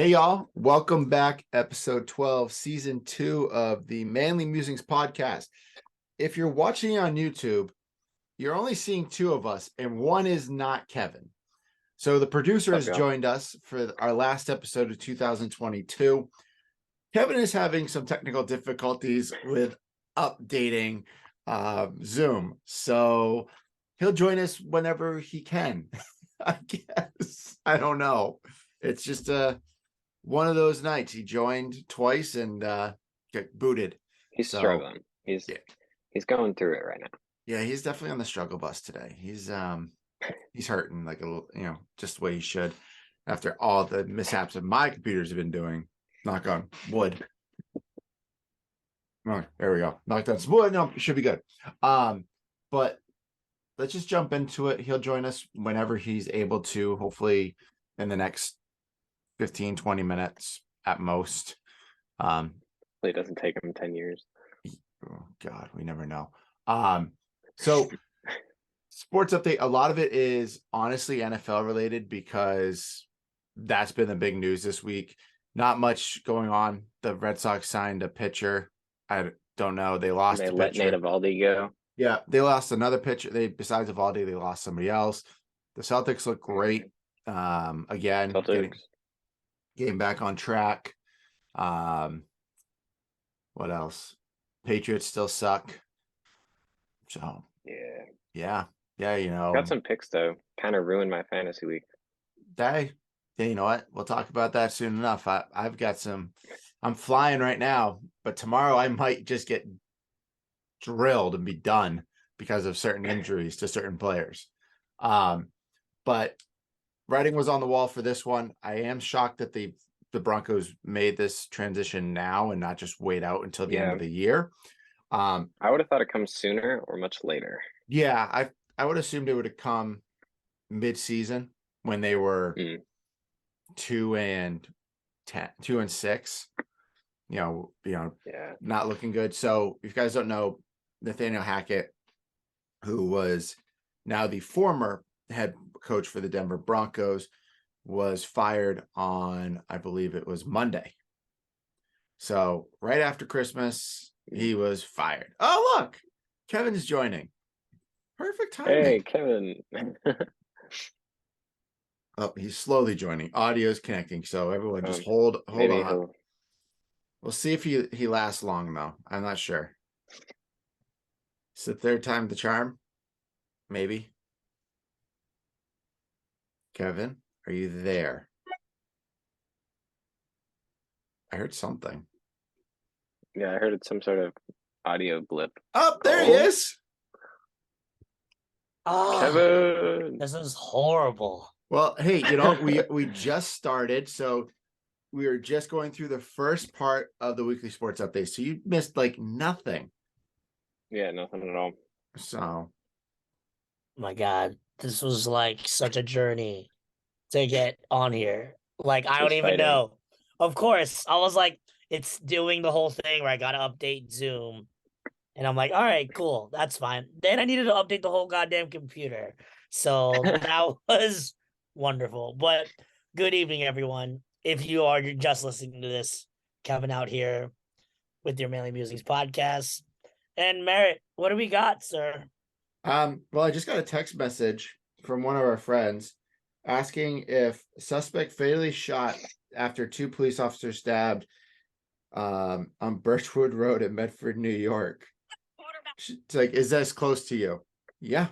Hey y'all, welcome back. Episode 12, season 2 of the Manly Musings podcast. If you're watching on YouTube, you're only seeing two of us, and one is not Kevin. So the producer has joined us for our last episode of 2022. Kevin is having some technical difficulties with updating Zoom. So he'll join us whenever he can. I guess. I don't know. It's just one of those nights. He joined twice and got booted. He's struggling. He's going through it right now. Yeah, he's definitely on the struggle bus today. He's hurting like a little, just the way he should after all the mishaps that my computers have been doing. Knock on wood. All right, there we go. Knocked on some wood. No, it should be good. But let's just jump into it. He'll join us whenever he's able to, hopefully in the next 15, 20 minutes at most. It doesn't take him 10 years. Oh God, we never know. So sports update, a lot of it is honestly NFL related because that's been the big news this week. Not much going on. The Red Sox signed a pitcher. I don't know. They lost They the let pitcher. Nate Eovaldi go. Yeah, they lost another pitcher. Besides Eovaldi, they lost somebody else. The Celtics look great. Again, getting back on track. What else? Patriots still suck. So yeah. Got some picks though. Kind of ruined my fantasy week. You know what? We'll talk about that soon enough. I've got some. I'm flying right now, but tomorrow I might just get drilled and be done because of certain injuries to certain players. But writing was on the wall for this one. I am shocked that the Broncos made this transition now and not just wait out until the end of the year. I would have thought it comes sooner or much later. Yeah, I would assumed it would have come mid-season when they were 2-6. Not looking good. So if you guys don't know, Nathaniel Hackett, who was now the former head coach for the Denver Broncos, was fired on, I believe it was Monday. So right after Christmas, he was fired. Oh, look, Kevin's joining. Perfect timing. Hey, Kevin. Oh, he's slowly joining. Audio's connecting, so everyone just hold on. We'll see if he lasts long, though. I'm not sure. It's the third time the charm. Maybe. Kevin, are you there? I heard something. Yeah, I heard it's some sort of audio blip. Oh, there he is. Oh, Kevin, this is horrible. Well, hey, we just started, so we were just going through the first part of the weekly sports update. So you missed like nothing. Yeah, nothing at all. So, My God, this was like such a journey to get on here. Like, I don't even know. Of course, I was like, it's doing the whole thing where I got to update Zoom. And I'm like, all right, cool. That's fine. Then I needed to update the whole goddamn computer. So that was wonderful. But good evening, everyone. If you are just listening to this, Kevin out here with your Manly Musings podcast. And Merritt, what do we got, sir? well, I just got a text message from one of our friends asking if suspect fatally shot after two police officers stabbed on Birchwood Road in Medford, New York. It's like, is this close to you? Yeah.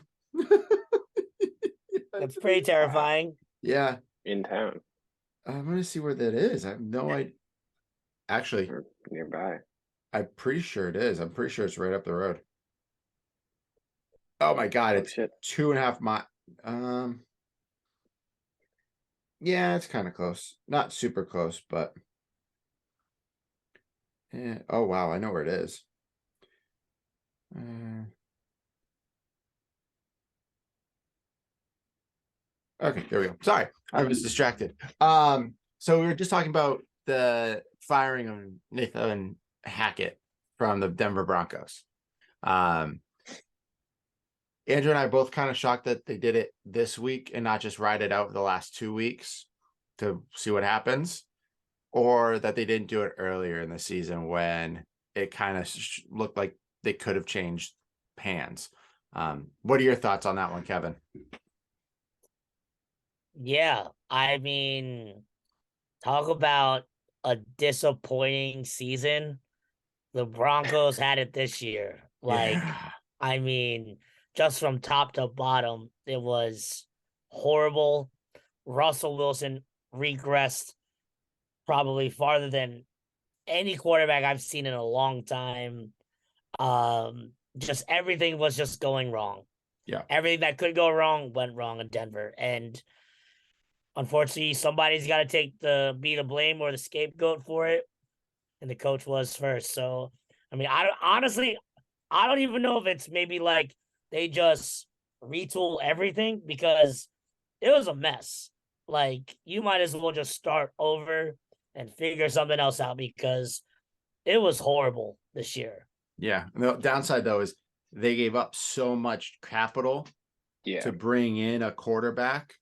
That's pretty terrifying. Yeah. In town. I'm going to see where that is. I have no idea. Actually, or nearby. I'm pretty sure it is. I'm pretty sure it's right up the road. Oh my God. It's 2.5 miles. Yeah, it's kind of close. Not super close, but. Yeah. Oh, wow. I know where it is. Okay, there we go. Sorry, I was distracted. So we were just talking about the firing of Nathan Hackett from the Denver Broncos. Andrew and I are both kind of shocked that they did it this week and not just ride it out the last 2 weeks to see what happens. or that they didn't do it earlier in the season when it kind of looked like they could have changed hands. What are your thoughts on that one, Kevin? Yeah, I mean, talk about a disappointing season. The Broncos had it this year. Like, Yeah. I mean, just from top to bottom, it was horrible. Russell Wilson regressed probably farther than any quarterback I've seen in a long time. Just everything was just going wrong. Yeah. Everything that could go wrong went wrong in Denver. And unfortunately, somebody's got to be the blame or the scapegoat for it. And the coach was first. So, I mean, I don't even know if it's maybe like they just retool everything because it was a mess. Like, you might as well just start over and figure something else out because it was horrible this year. Yeah. The downside, though, is they gave up so much capital to bring in a quarterback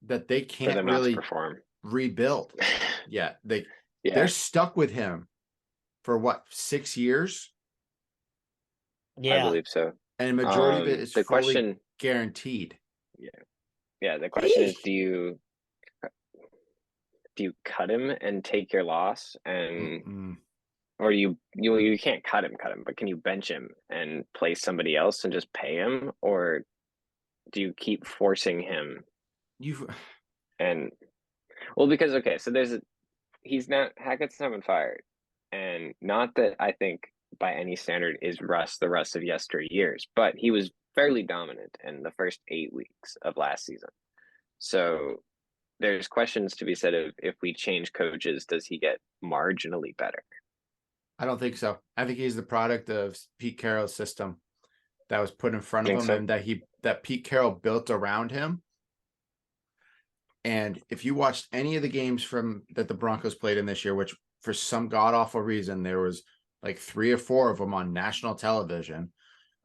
that they For can't them not to really perform. rebuild. Yeah. They're stuck with him for what, 6 years? I Yeah. believe so. And the majority of it is The fully question, guaranteed. yeah, the question is, do you cut him and take your loss, and Mm-mm. or you can't cut him, but can you bench him and play somebody else and just pay him, or do you keep forcing him? You've And well, because okay, so he's not Hackett's not been fired, and not that I think by any standard is Russ the Russ of yesteryears, but he was fairly dominant in the first 8 weeks of last season. So there's questions to be said of, if we change coaches, does he get marginally better? I don't think so. I think he's the product of Pete Carroll's system that was put in front of Think him, so? and that Pete Carroll built around him. And if you watched any of the games that the Broncos played in this year, which for some god awful reason there was like 3 or 4 of them on national television,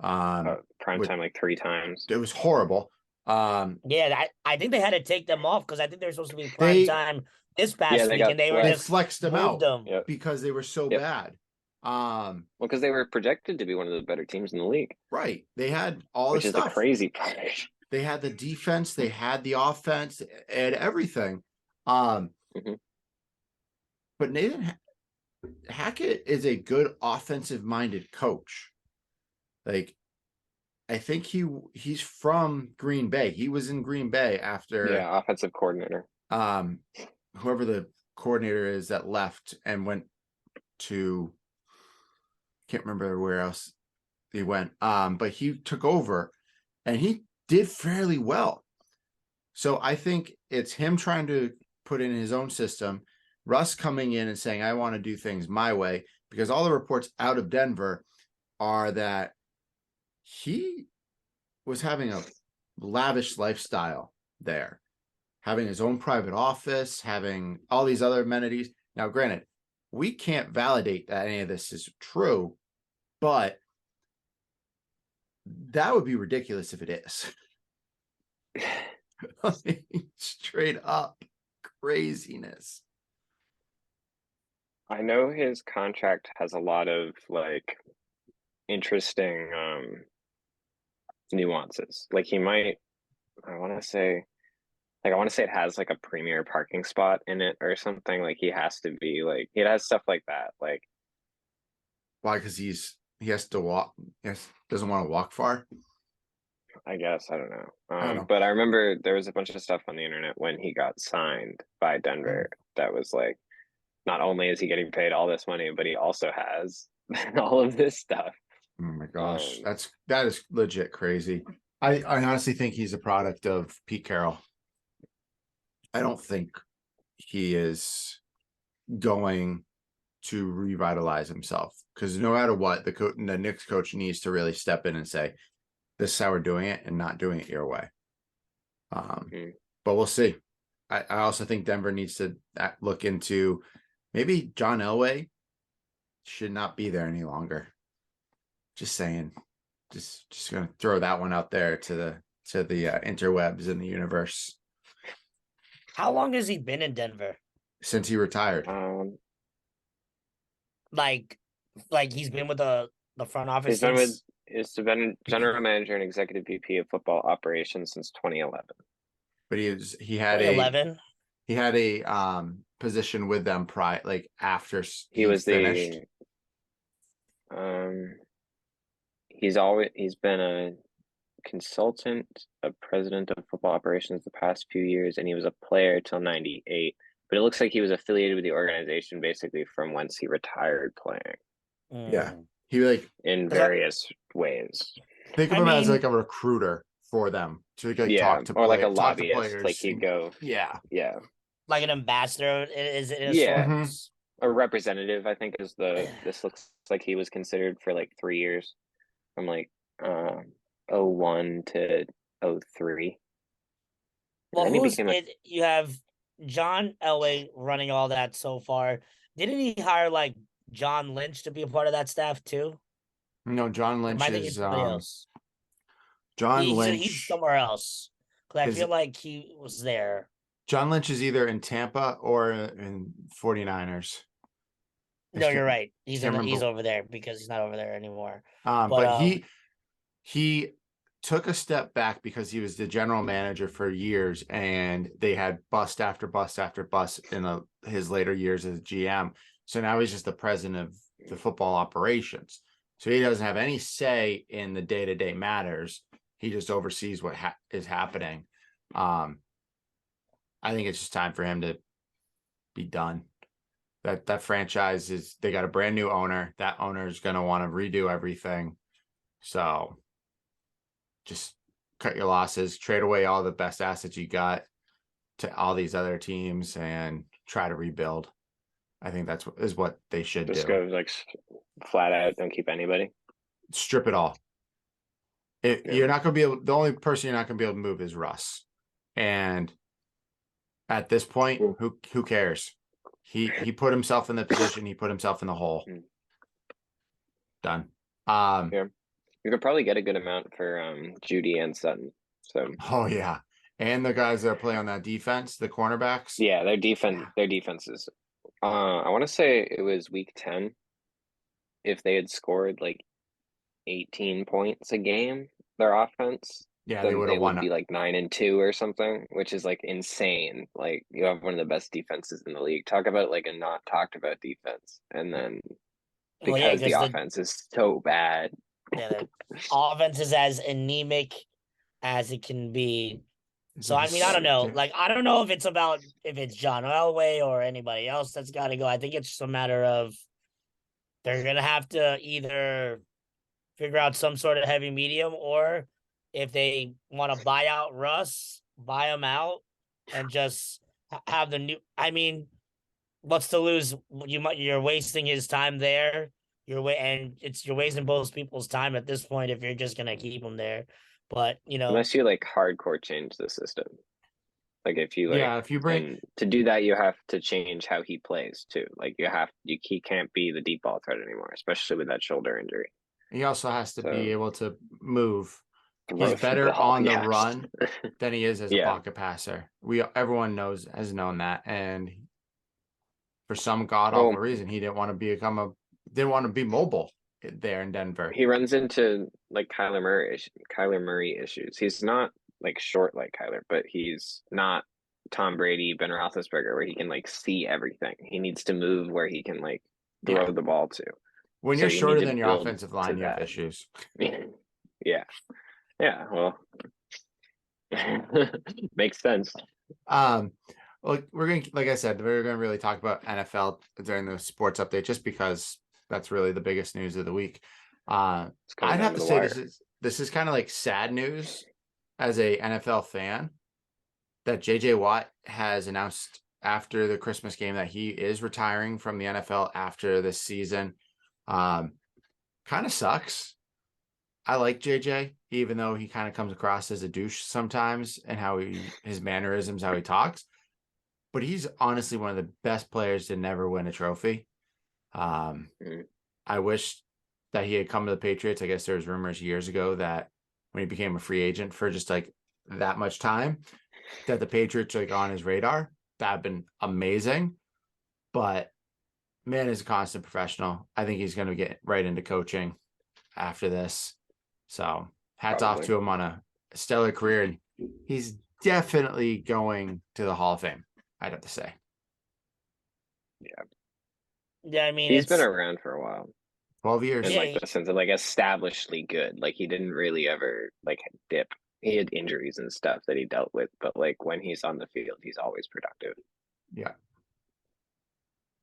Prime time like 3 times. it was horrible. Yeah, I think they had to take them off because I think they were supposed to be prime They- time this past they week, got and they were They just flexed them moved out them. Yep. because they were so Yep. bad. Well, because they were projected to be one of the better teams in the league, Right. They had all which the is the stuff. crazy part. They had the defense, they had the offense, and everything. Mhm. But Nathan Hackett is a good offensive-minded coach. Like, I think he's from Green Bay. He was in Green Bay after offensive coordinator. Whoever the coordinator is that left and went to, can't remember where else he went. But he took over and he did fairly well. So I think it's him trying to put in his own system, Russ coming in and saying, I want to do things my way, because all the reports out of Denver are that he was having a lavish lifestyle there, having his own private office, having all these other amenities. Now, granted, we can't validate that any of this is true, but that would be ridiculous if it is. I mean, straight up craziness. I know his contract has a lot of like interesting nuances. Like he might, I want to say it has like a premier parking spot in it or something. Like he has to be like, it has stuff like that. Like, why? Because he has to walk. Yes, doesn't want to walk far. I guess I don't know. I don't know. But I remember there was a bunch of stuff on the internet when he got signed by Denver that was like, not only is he getting paid all this money, but he also has all of this stuff. Oh my gosh, that is legit crazy. I honestly think he's a product of Pete Carroll. I don't think he is going to revitalize himself, because no matter what, the Knicks coach needs to really step in and say, this is how we're doing it, and not doing it your way. But we'll see. I also think Denver needs to look into maybe John Elway should not be there any longer. Just saying. Just gonna throw that one out there to the interwebs in the universe. How long has he been in Denver? since he retired. Like he's been with the front office He's been with since he's been general manager and executive VP of football operations since 2011. But he had 2011. a position with them after He was finished. He's been a consultant, a president of football operations the past few years, and he was a player till 98. But it looks like he was affiliated with the organization basically from whence he retired playing. Yeah. He in various ways. Think of him as like a recruiter for them to talk to or like a talk to lobbyist. players. Like he'd go, yeah, like an ambassador. Is it? Yeah, a representative. I think is this looks like he was considered for like 3 years, from like 01 to 03. Well, who's it? You have John Elway running all that so far. Didn't he hire like John Lynch to be a part of that staff too? No, John Lynch is somebody else. John Lynch. He's somewhere else because I feel like he was there. John Lynch is either in Tampa or in 49ers. No, you're right. He's over there because he's not over there anymore. But he took a step back because he was the general manager for years, and they had bust after bust after bust in his later years as GM. So now he's just the president of the football operations. So he doesn't have any say in the day-to-day matters. He just oversees what is happening. I think it's just time for him to be done. That franchise they got a brand new owner. That owner is going to want to redo everything. So just cut your losses, trade away all the best assets you got to all these other teams and try to rebuild. I think is what they should do. Just go like flat out, don't keep anybody. Strip it all. You're not going to be able. The only person you're not going to be able to move is Russ, and at this point, who cares? He put himself in the position. He put himself in the hole. Done. You could probably get a good amount for Judy and Sutton. So. Oh yeah, and the guys that play on that defense, the cornerbacks. Yeah, their defenses. I want to say it was week 10. If they had scored like 18 points a game, their offense, they would be like 9-2 or something, which is like insane. Like you have one of the best defenses in the league. Talk about like a not talked about defense, and then because the offense is so bad. Yeah, the offense is as anemic as it can be. So I mean, I don't know. Like, I don't know if it's John Elway or anybody else that's got to go. I think it's just a matter of they're gonna have to either figure out some sort of heavy medium, or if they want to buy out Russ, buy him out, and just have the new. I mean, what's to lose? You're wasting his time there. You're wasting both people's time at this point if you're just gonna keep him there. But unless you like hardcore change the system, like if you if you bring to do that, you have to change how he plays too. Like he can't be the deep ball threat anymore, especially with that shoulder injury. He also has to be able to move. He's better on the run than he is as a pocket passer. Everyone has known that, and for some god awful reason, he didn't want to be mobile there in Denver. He runs into like Kyler Murray issues. He's not like short like Kyler, but he's not Tom Brady, Ben Roethlisberger, where he can like see everything. He needs to move where he can like throw the ball to. When you're shorter than your offensive line, you have issues. Yeah. Well, makes sense. Well, like I said, we're gonna really talk about NFL during the sports update, just because that's really the biggest news of the week. I'd have to say this is kind of like sad news as a NFL fan that JJ Watt has announced after the Christmas game that he is retiring from the NFL after this season. Kind of sucks. I like JJ, even though he kind of comes across as a douche sometimes, and his mannerisms, how he talks. But he's honestly one of the best players to never win a trophy. I wish that he had come to the Patriots. I guess there was rumors years ago that when he became a free agent for just like that much time, that the Patriots like on his radar. That'd been amazing. but man is a constant professional. I think he's going to get right into coaching after this. So hats off Probably. to him on a stellar career. And he's definitely going to the Hall of Fame, I'd have to say. Yeah, I mean, He's been it's around for a while. 12 years. In Yeah, like the sense of like establishedly good. Like he didn't really ever like dip. He had injuries and stuff that he dealt with, but like when he's on the field, he's always productive.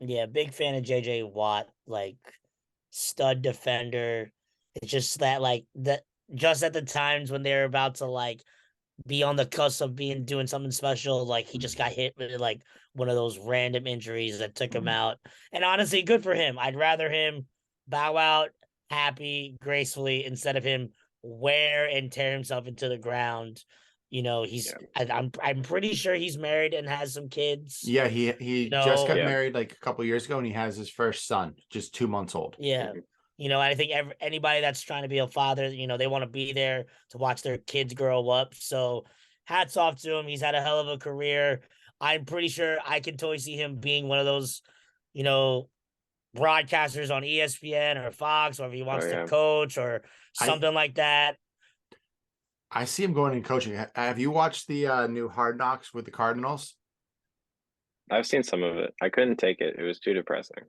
yeah, big fan of JJ Watt, like stud defender. It's just that like that just at the times when they're about to like be on the cusp of being doing something special, like he just got hit with like one of those random injuries that took him out. And honestly, good for him. I'd rather him bow out happy, gracefully, instead of him wear and tear himself into the ground. You know, I'm pretty sure he's married and has some kids. Yeah, he You just got know, married like a couple years ago, and he has his first son, just 2 months old. yeah. You know, I think anybody that's trying to be a father, you know, they want to be there to watch their kids grow up. So hats off to him. He's had a hell of a career. I'm pretty sure I can totally see him being one of those, you know, broadcasters on ESPN or Fox, or if he wants to coach or something like that. I see him going in coaching. Have you watched the new Hard Knocks with the Cardinals? I've seen some of it. I couldn't take it. It was too depressing.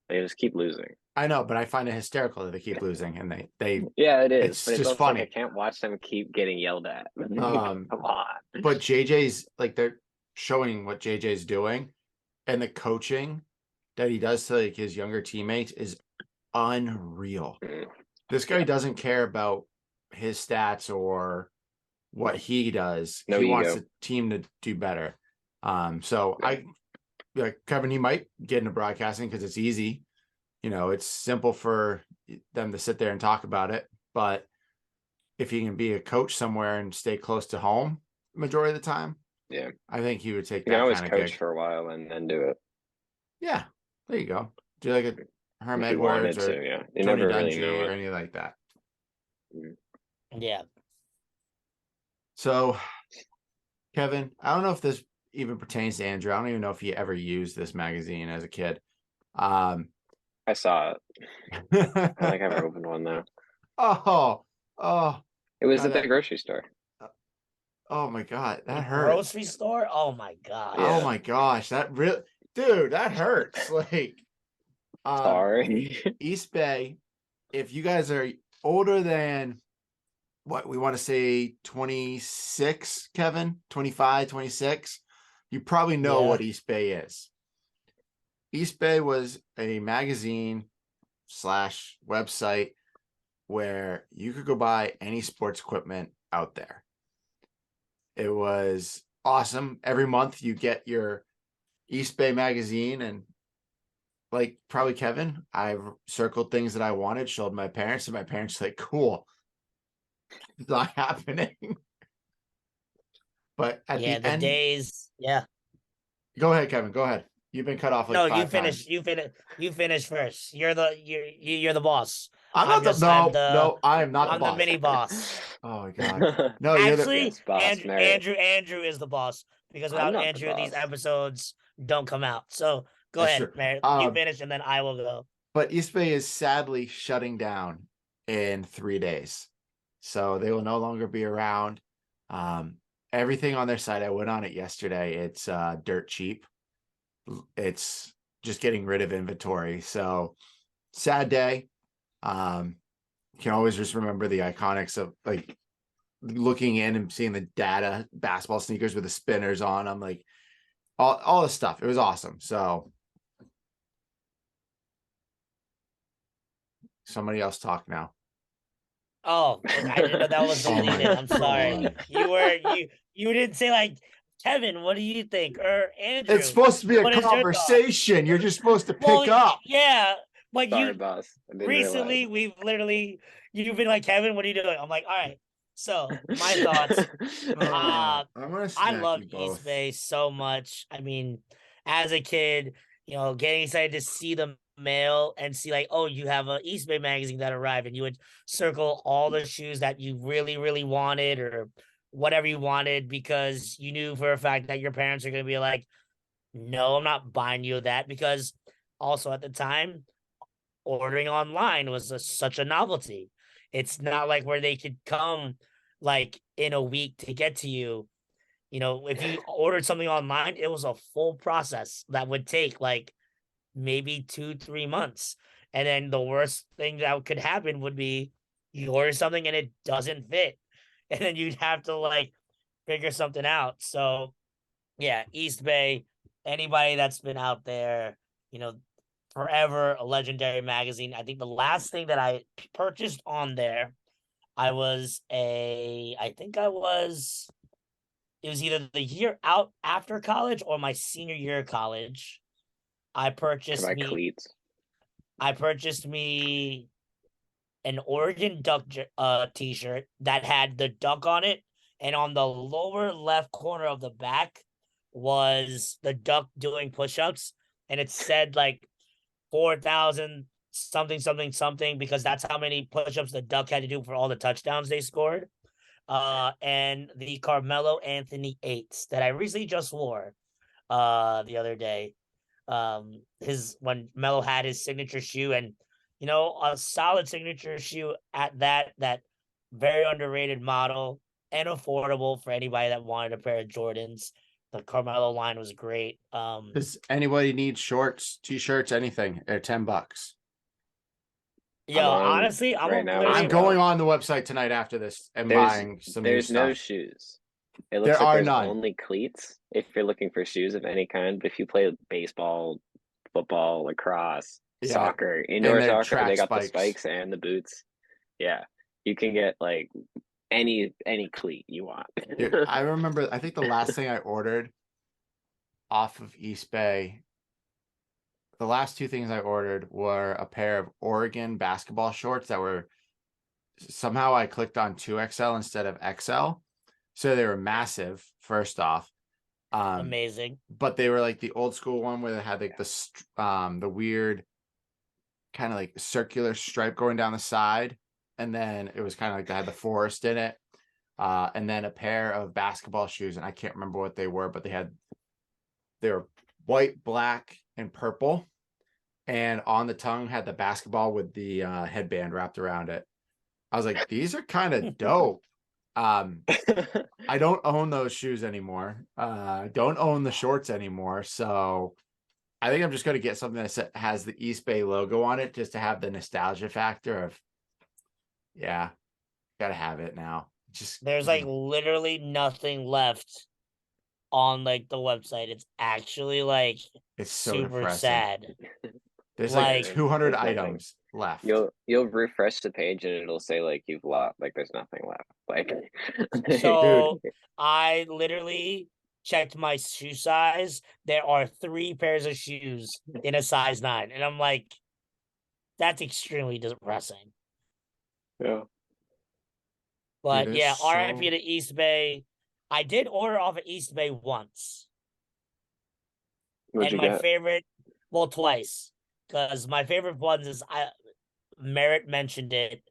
They just keep losing. I know, but I find it hysterical that they keep losing, and they Yeah, it is. It's but it's just also funny. Like I can't watch them keep getting yelled at. Come on. But JJ's like they're showing what JJ's doing, and the coaching that he does to like his younger teammates is unreal. This guy doesn't care about his stats or what he does. No he ego. wants the team to do better. So I like Kevin, he might get into broadcasting because it's easy. You know, it's simple for them to sit there and talk about it. But if he can be a coach somewhere and stay close to home majority of the time, yeah, I think he would take you can that always kind of coach gig. for a while and then do it. Yeah, there you go. Do like a Herm If you Edwards wanted or to, yeah. You Tony never really Dungy know or it. anything like that. Yeah. So, Kevin, I don't know if this even pertains to Andrew. I don't even know if he ever used this magazine as a kid. I saw it. I think I've opened one though. Oh, It was God, at the grocery store. oh my God, that The hurts. grocery store? Oh my God. Oh Yeah. my gosh, that really, dude, that hurts. Like, Sorry. East Bay, if you guys are older than what we want to say 26, Kevin, 25, 26, you probably know Yeah. what East Bay is. East Bay was a magazine / website where you could go buy any sports equipment out there. It was awesome. Every month you get your East Bay magazine, and like probably Kevin, I've circled things that I wanted, showed my parents, and my parents like, cool. It's not happening. But at Yeah, the the end, days. Yeah. go ahead, Kevin. Go ahead. You've been cut off like No, five times. You finish first. You're the boss. I'm not the no, I am not the I'm the boss. mini boss. Oh my God. No, you're the Actually, Yes, boss, Andrew is the boss, because I'm without not the Andrew, these boss. episodes don't come out. So go That's ahead, true. Merritt. You finish, and then I will go. But East Bay is sadly shutting down in 3 days. So they will no longer be around. Everything on their site, I went on it yesterday. It's dirt cheap. It's just getting rid of inventory. So sad day. You can always just remember the iconics of like looking in and seeing the data basketball sneakers with the spinners on. I'm like all this stuff. It was awesome. So somebody else talk now. Oh, I didn't know that was deleted. I'm sorry. You didn't say like, Kevin, what do you think? Or Andrew, It's supposed to be a what is your thought? conversation. You're just supposed to pick Well, up. yeah, but Sorry, boss. I didn't recently realize. you've been like, Kevin, what are you doing? I'm like, all right. So my thoughts. I'm gonna I smack love you East both. Bay so much. I mean, as a kid, you know, getting excited to see the mail and see like, oh, you have a East Bay magazine that arrived, and you would circle all the shoes that you really, really wanted or whatever you wanted, because you knew for a fact that your parents are going to be like, no, I'm not buying you that, because also at the time, ordering online was such a novelty. It's not like where they could come like in a week to get to you. You know, if you ordered something online, it was a full process that would take like maybe 2, 3 months. And then the worst thing that could happen would be you order something and it doesn't fit. And then you'd have to like figure something out. So yeah, East Bay, anybody that's been out there, you know, forever a legendary magazine. I think the last thing that I purchased on there, I think I was, it was either the year out after college or my senior year of college. I To purchased buy me, cleats. I purchased me an Oregon Duck t-shirt that had the duck on it, and on the lower left corner of the back was the duck doing push-ups, and it said like 4,000 something something something, because that's how many push-ups the duck had to do for all the touchdowns they scored. And the Carmelo Anthony eights that I recently just wore the other day. His when Melo had his signature shoe, and you know, a solid signature shoe at that very underrated model and affordable for anybody that wanted a pair of Jordans. The Carmelo line was great. Does anybody need shorts, t-shirts, anything? They're $10. Yo, I'm on honestly, right now as I'm literally going well. on the website tonight after this and There's buying some new there's no stuff. shoes. It There looks like are there's none. only cleats if you're looking for shoes of any kind. But if you play baseball, football, lacrosse, Yeah, soccer, and indoor they're soccer, they track got the spikes. spikes and the boots. Yeah, you can get like any cleat you want. Dude, I remember, I think the last thing I ordered off of East Bay, the last two things I ordered were a pair of Oregon basketball shorts that were somehow I clicked on 2XL instead of XL. So they were massive, first off. amazing. But they were like the old school one where they had like the weird kind of like circular stripe going down the side. And then it was kind of like they had the forest in it. And then a pair of basketball shoes, and I can't remember what they were, but they were white, black, and purple. And on the tongue had the basketball with the headband wrapped around it. I was like, these are kind of dope. I don't own those shoes anymore. I don't own the shorts anymore. So I think I'm just going to get something that has the East Bay logo on it just to have the nostalgia factor of, yeah, gotta have it now. Just There's like literally nothing left on like the website. It's actually like it's so super depressing. sad. There's like Like 200 there's nothing. items left. You'll refresh the page and it'll say like you've lost, like there's nothing left. Like so I literally checked my shoe size. There are 3 pairs of shoes in a size 9. And I'm like, that's extremely depressing. yeah. But Dude, yeah, RIP to East Bay. I did order off of East Bay once. What'd And you my get? favorite, well, twice. Because my favorite ones is Merritt mentioned it.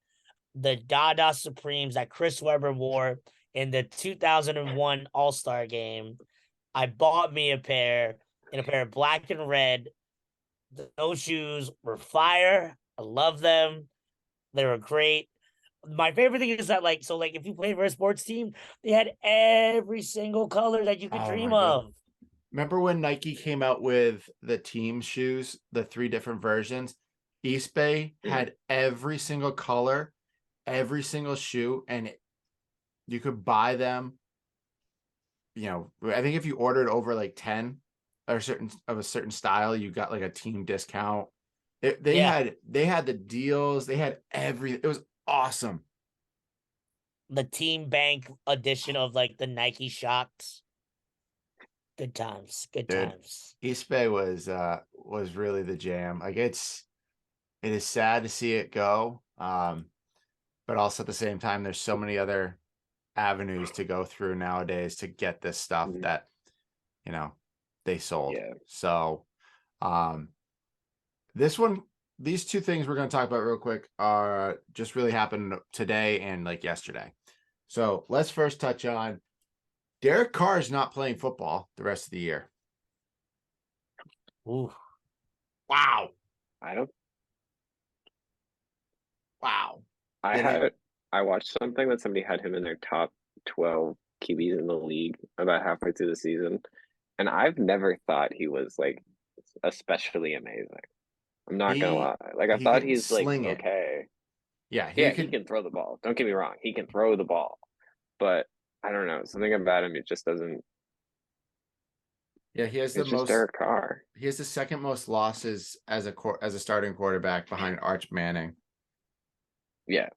The Dada Supremes that Chris Webber wore in the 2001 All-Star game. I bought me a pair of black and red. Those shoes were fire. I love them. They were great. My favorite thing is that like if you play for a sports team, they had every single color that you could Oh dream my god. of. Remember when Nike came out with the team shoes, the 3 different versions? East Bay had every single color, every single shoe, and you could buy them. You know, I think if you ordered over like 10 or a certain style, you got like a team discount. They Yeah, had the deals, they had everything. It was awesome. the Team Bank edition of like the Nike Shocks. Good times, good Dude, times. East Bay was really the jam. Like it is sad to see it go. But also at the same time, there's so many other avenues to go through nowadays to get this stuff that, you know, they sold. Yeah. So these two things we're going to talk about real quick are just really happened today and like yesterday. So let's first touch on Derek Carr is not playing football the rest of the year. Ooh. Wow. I don't. Wow. I Did he- had. I watched something that somebody had him in their top 12 QBs in the league about halfway through the season, and I've never thought he was like especially amazing. I'm not gonna He lie. Like I he thought can he's like sling it. okay. Yeah, he Yeah, he can. can throw the ball. Don't get me wrong. He can throw the ball, but I don't know. Something about him, it just doesn't. Yeah, he has the It's just most. Derek Carr. He has the second most losses as a starting quarterback behind Arch Manning. Yeah.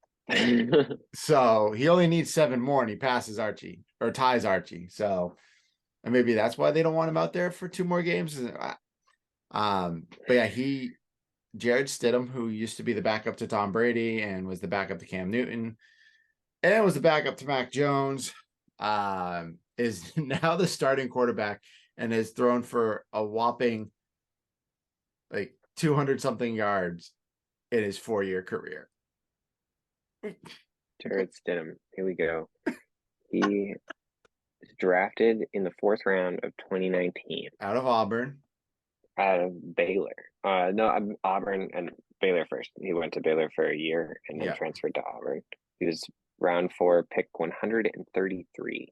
So he only needs 7 more, and he passes Archie or ties Archie. So, and maybe that's why they don't want him out there for 2 more games. But yeah, Jared Stidham, who used to be the backup to Tom Brady and was the backup to Cam Newton, and was the backup to Mac Jones, is now the starting quarterback and has thrown for a whopping like 200 something yards in his 4-year career. Jared Stidham. Here we go. He was drafted in the 4th round of 2019 Out of Auburn. out of Baylor. No, I'm Auburn and Baylor first. He went to Baylor for a year and then Yeah. transferred to Auburn. He was round 4, pick 133.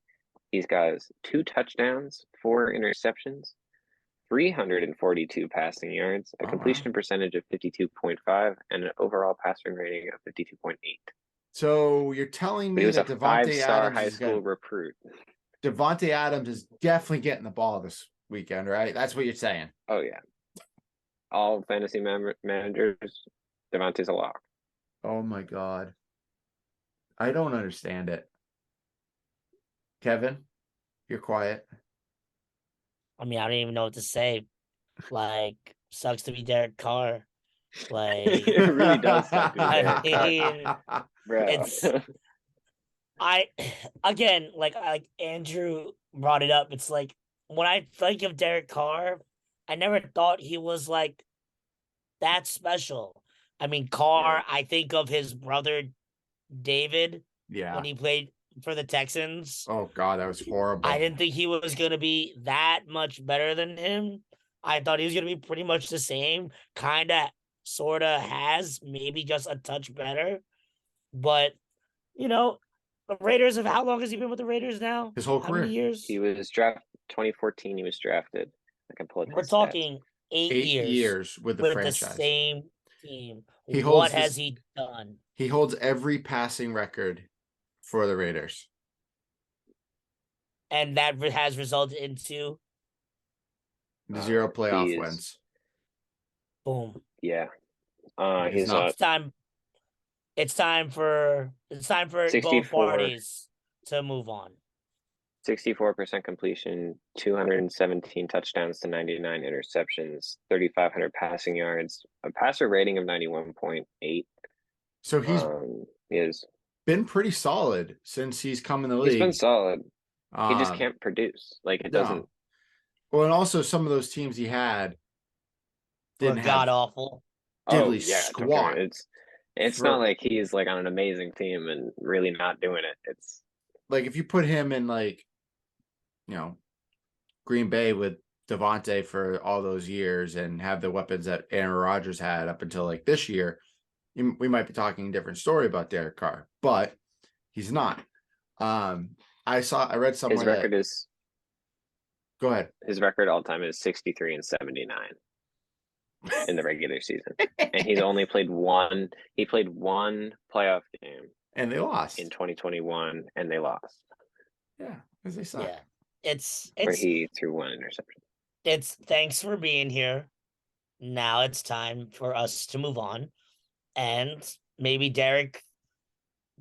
He's got 2 touchdowns, 4 interceptions, 342 passing yards, a Oh, wow. completion percentage of 52.5, and an overall passing rating of 52.8. So you're telling But he me was a that Devontae 5-star Adams high is school going recruit. Devontae Adams is definitely getting the ball this weekend, right? That's what you're saying. Oh yeah, all fantasy managers, Devontae's a lock. Oh my God. I don't understand it. Kevin, you're quiet. I mean, I don't even know what to say. Like, sucks to be Derek Carr. Like, It really does suck to be I Derek Carr, mean, bro. it's I again, like Andrew brought it up. It's like when I think of Derek Carr, I never thought he was like that special. I mean, Carr, Yeah. I think of his brother David Yeah. when he played for the Texans. Oh God, that was horrible. I didn't think he was going to be that much better than him. I thought he was going to be pretty much the same, kind of, sort of has, maybe just a touch better. But, you know, the Raiders have, how long has he been with the Raiders now? His whole How many career. years? He was drafted 2014. He was drafted. I can pull up We're his stats. talking 8 8 years years with the with the franchise. same team. He What holds has this- he done? He holds every passing record for the Raiders. And that has resulted into, The 0 playoff He's- wins. boom. Yeah. It's He's not- It's time for both 64. parties to move on. 64% completion, 217 touchdowns to 99 interceptions, 3,500 passing yards, a passer rating of 91.8. So he's is been pretty solid since he's come in the league. He's been solid. He just Um, can't produce. Like it no. doesn't. Well, and also some of those teams he had Were didn't god have awful. Oh diddly yeah, don't get me squat. wrong. It's for- not like he's like on an amazing team and really not doing it. It's like if you put him in like, you know, Green Bay with Devontae for all those years and have the weapons that Aaron Rodgers had up until like this year, we might be talking a different story about Derek Carr, but he's not. I read somewhere his record that, is go ahead. his record all time is 63 and 79 in the regular season, and he's only played one. He played one playoff game And they lost. in 2021, and they lost. Yeah, because they suck. Yeah. It's Where he threw 1 interception. it's thanks for being here. Now it's time for us to move on. And maybe Derek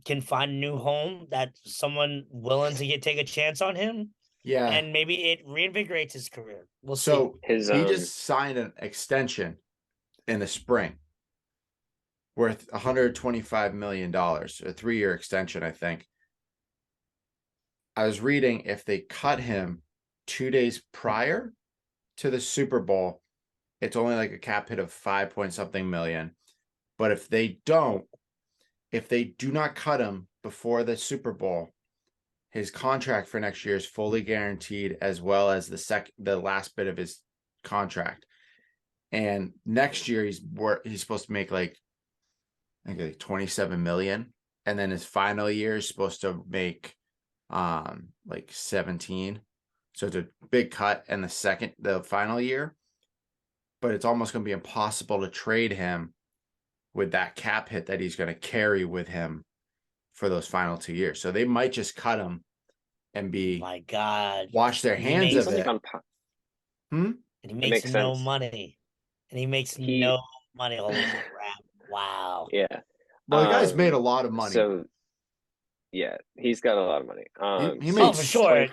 can find a new home, that someone willing to take a chance on him. Yeah. And maybe it reinvigorates his career. We'll see. So His he just signed an extension in the spring worth $125 million, a 3-year extension, I think. I was reading if they cut him 2 days prior to the Super Bowl, it's only like a cap hit of 5 point something million. But if they do not cut him before the Super Bowl, his contract for next year is fully guaranteed, as well as the last bit of his contract. And next year he's supposed to make like, I think like 27 million. And then his final year is supposed to make like 17. So it's a big cut in the final year. But it's almost going to be impossible to trade him with that cap hit that he's going to carry with him for those final 2 years. So they might just cut him and My God. wash their And he hands makes- of it. And he makes makes no sense. money. And he makes no money. Holy crap. Wow. Yeah. Well, the guy's made a lot of money. So yeah, he's got a lot of money. He Oh, made for sure.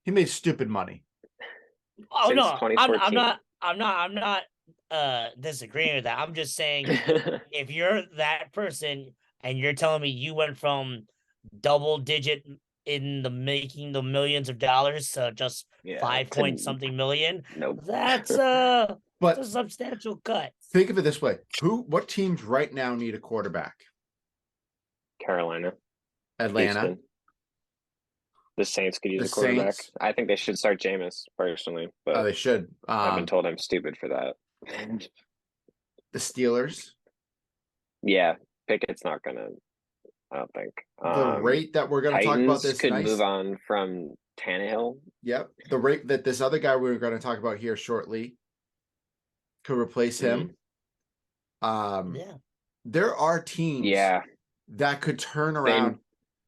he made stupid money. Oh Since no, 2014. I'm not disagreeing with that. I'm just saying if you're that person and you're telling me you went from double digit in the making the millions of dollars to just Yeah, 5 point something million, Nope. that's But a substantial cut. think of it this way: what teams right now need a quarterback? Carolina, Atlanta. Houston. The Saints could use The a quarterback. Saints. I think they should start Jameis personally, but They should. I've been told I'm stupid for that. The Steelers. Yeah, Pickett's not gonna. I don't think The rate that we're going to talk about Titans this could nice. move on from Tannehill. Yep, the rate that this other guy we're going to talk about here shortly could replace him. Yeah. There are teams that could turn around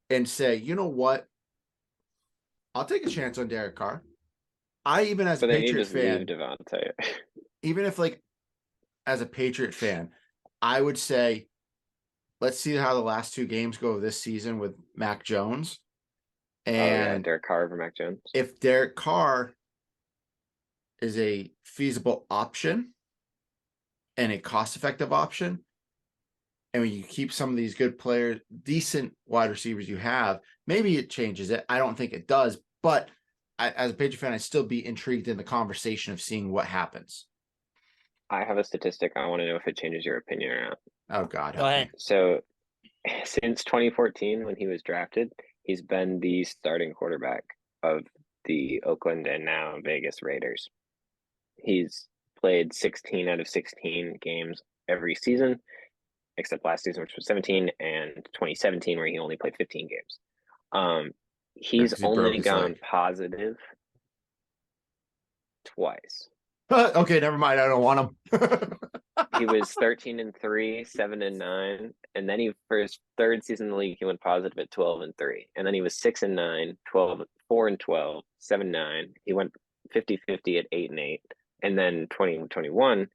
and say, you know what? I'll take a chance on Derek Carr. Even as a Patriot fan, leave Devontae. even if like as a Patriot fan, I would say, let's see how the last 2 games go this season with Mac Jones. And Derek Carr over Mac Jones. If Derek Carr is a feasible option and a cost-effective option, and when you keep some of these good players, decent wide receivers you have, maybe it changes it. I don't think it does, but as a Patriot fan, I'd still be intrigued in the conversation of seeing what happens. I have a statistic. I want to know if it changes your opinion or not. Oh, God. Go ahead. So since 2014, when he was drafted, he's been the starting quarterback of the Oakland and now Vegas Raiders. He's played 16 out of 16 games every season, except last season, which was 17, and 2017, where he only played 15 games. He's only gone positive twice. Okay, never mind. I don't want him. He was 13-3, 7-9, and then for his third season in the league, he went positive at 12-3, and then he was 6-9, 4-12, 7-9. He went 50-50 at 8-8, and then 2021,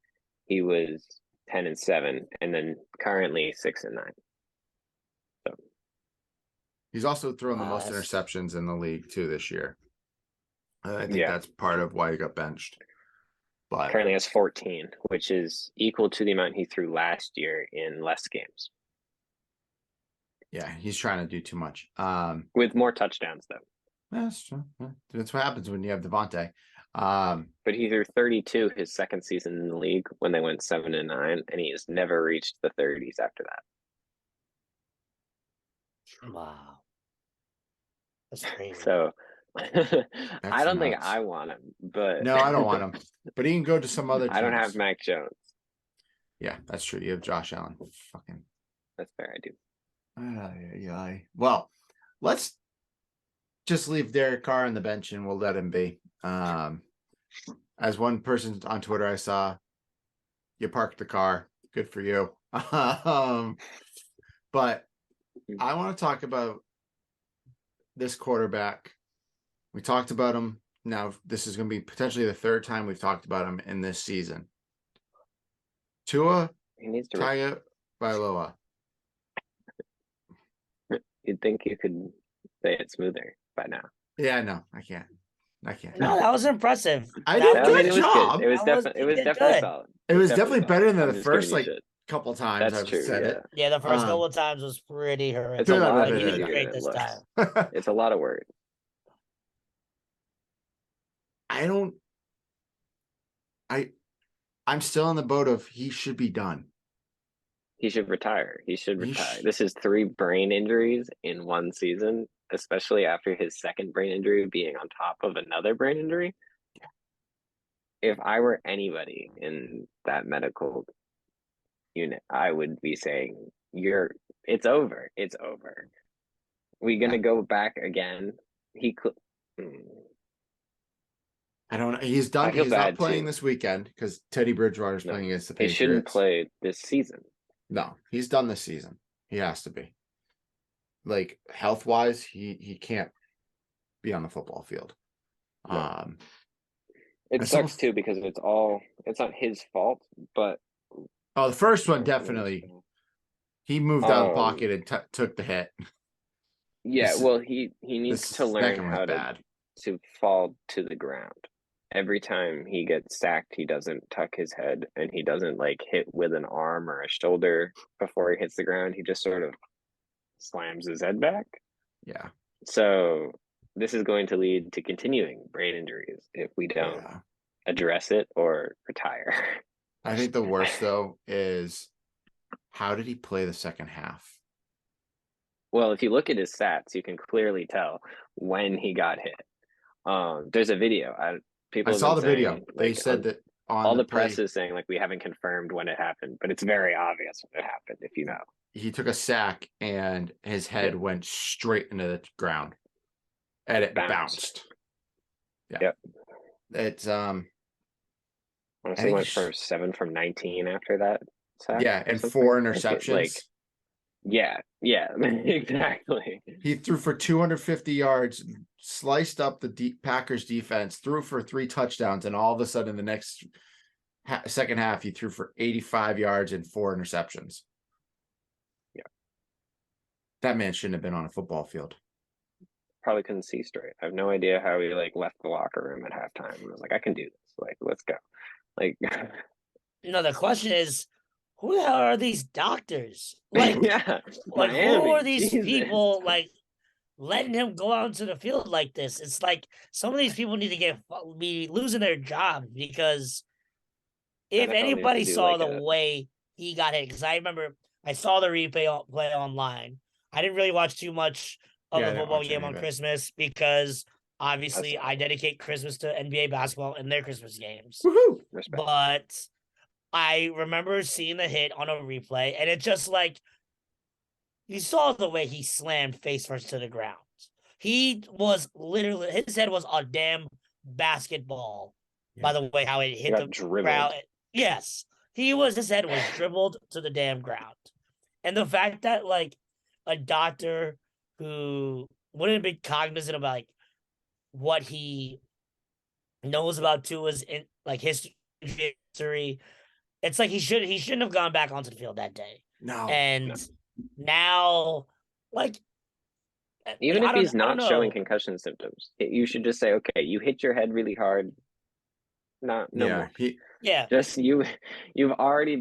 he was 10-7, and then currently 6-9. So he's also thrown the most interceptions in the league too this year. I think that's part of why he got benched. But currently has 14, which is equal to the amount he threw last year in less games. Yeah, he's trying to do too much. With more touchdowns, though. That's true. That's what happens when you have Devontae. But he threw 32 his second season in the league when they went 7-9, and he has never reached the 30s after that. Wow. That's crazy. So I don't think I want him, but no, I don't want him. But he can go to some other teams. I don't have Mac Jones. Yeah, that's true. You have Josh Allen. Fucking. That's fair. I do. Yeah. Well, let's just leave Derek Carr on the bench and we'll let him be. As one person on Twitter I saw, you parked the car. Good for you. But I want to talk about this quarterback. We talked about him. Now, this is going to be potentially the 3rd time we've talked about him in this season. Tua Tagovailoa. You'd think you could say it smoother by now. Yeah, no, I can't. No, that was impressive. I did a good job. It was definitely solid. It was definitely better than the first shit. couple times I've said it. Yeah, the first couple of times was pretty horrific. It's a lot he did great this time. It's a lot of work. I'm still in the boat of he should be done. He should retire. This is 3 brain injuries in one season, especially after his second brain injury being on top of another brain injury. if I were anybody in that medical unit, I would be saying, it's over. It's over. We gonna go back again? He could. I don't know. He's done. I feel He's not bad playing too. this weekend because Teddy Bridgewater's No, playing against the he shouldn't Patriots. play this season. No, he's done this season. He has to be. Like health wise, he can't be on the football field. No. And It sucks too because it's not his fault, but the first one definitely. He moved out of the pocket and took the hit. Yeah, well, he needs to learn how bad. to fall to the ground. Every time he gets sacked, he doesn't tuck his head and he doesn't like hit with an arm or a shoulder before he hits the ground. He just sort of slams his head back. Yeah. So this is going to lead to continuing brain injuries if we don't address it or retire. I think the worst though is how did he play the second half? Well, if you look at his stats, you can clearly tell when he got hit. There's a video. People I saw the video. They like, said that on all the press is saying like we haven't confirmed when it happened, but it's very obvious when it happened if you know. He took a sack and his head went straight into the ground, and it bounced. Yeah. Yep. It's honestly went for 7 from 19 after that sack. Yeah, and 4 interceptions. Yeah, exactly. He threw for 250 yards, sliced up the Packers defense, threw for 3 touchdowns, and all of a sudden the next second half he threw for 85 yards and 4 interceptions. Yeah. That man shouldn't have been on a football field. Probably couldn't see straight. I have no idea how he like left the locker room at halftime and was like, I can do this. Like, let's go. Like the question is, who the hell are these doctors? Like, like Miami, who are these Jesus. people like letting him go out into the field like this? It's like some of these people need to be losing their jobs because if NFL anybody saw like the way he got hit, because I remember I saw the replay play online. I didn't really watch too much of the football game on Christmas because obviously I dedicate Christmas to NBA basketball and their Christmas games. Woohoo! But I remember seeing the hit on a replay, and it just like you saw the way he slammed face first to the ground. He was literally his head was a damn basketball. Yeah. By the way, how it hit the ground. Yes, his head was dribbled to the damn ground, and the fact that like a doctor who wouldn't have been cognizant of like what he knows about Tua's in like history. It's like he shouldn't have gone back onto the field that day. No. And now, like, even if he's not showing concussion symptoms, you should just say, okay, you hit your head really hard. No more. Just you've already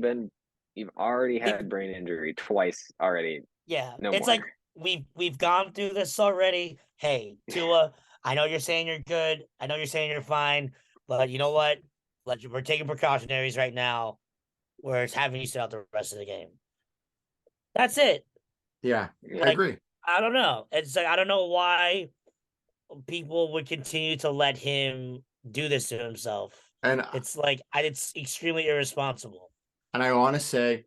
had brain injury twice already. Yeah. No it's more. Like we've gone through this already. Hey, Tua, I know you're saying you're good. I know you're saying you're fine, but you know what? We're taking precautionaries right now. Where it's having you sit out the rest of the game. That's it. Yeah, I agree. I don't know. It's like I don't know why people would continue to let him do this to himself. And it's like it's extremely irresponsible. And I want to say,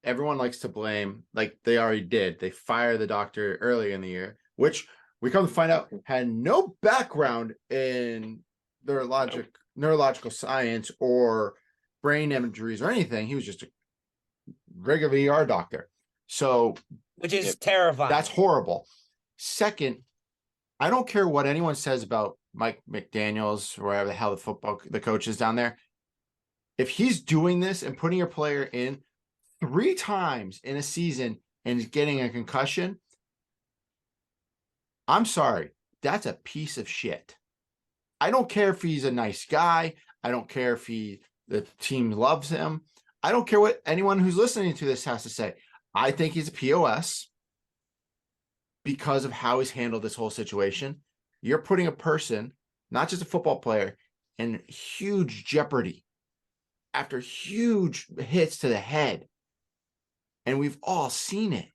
everyone likes to blame, like they already did. They fired the doctor early in the year, which we come to find out had no background in neurological science or brain injuries or anything. He was just a regular ER doctor. So, which is terrifying. That's horrible. Second, I don't care what anyone says about Mike McDaniels or whatever the hell the coach is down there. If he's doing this and putting your player in 3 times in a season and getting a concussion, I'm sorry, that's a piece of shit. I don't care if he's a nice guy. I don't care if the team loves him. I don't care what anyone who's listening to this has to say. I think he's a POS because of how he's handled this whole situation. You're putting a person, not just a football player, in huge jeopardy after huge hits to the head. And we've all seen it.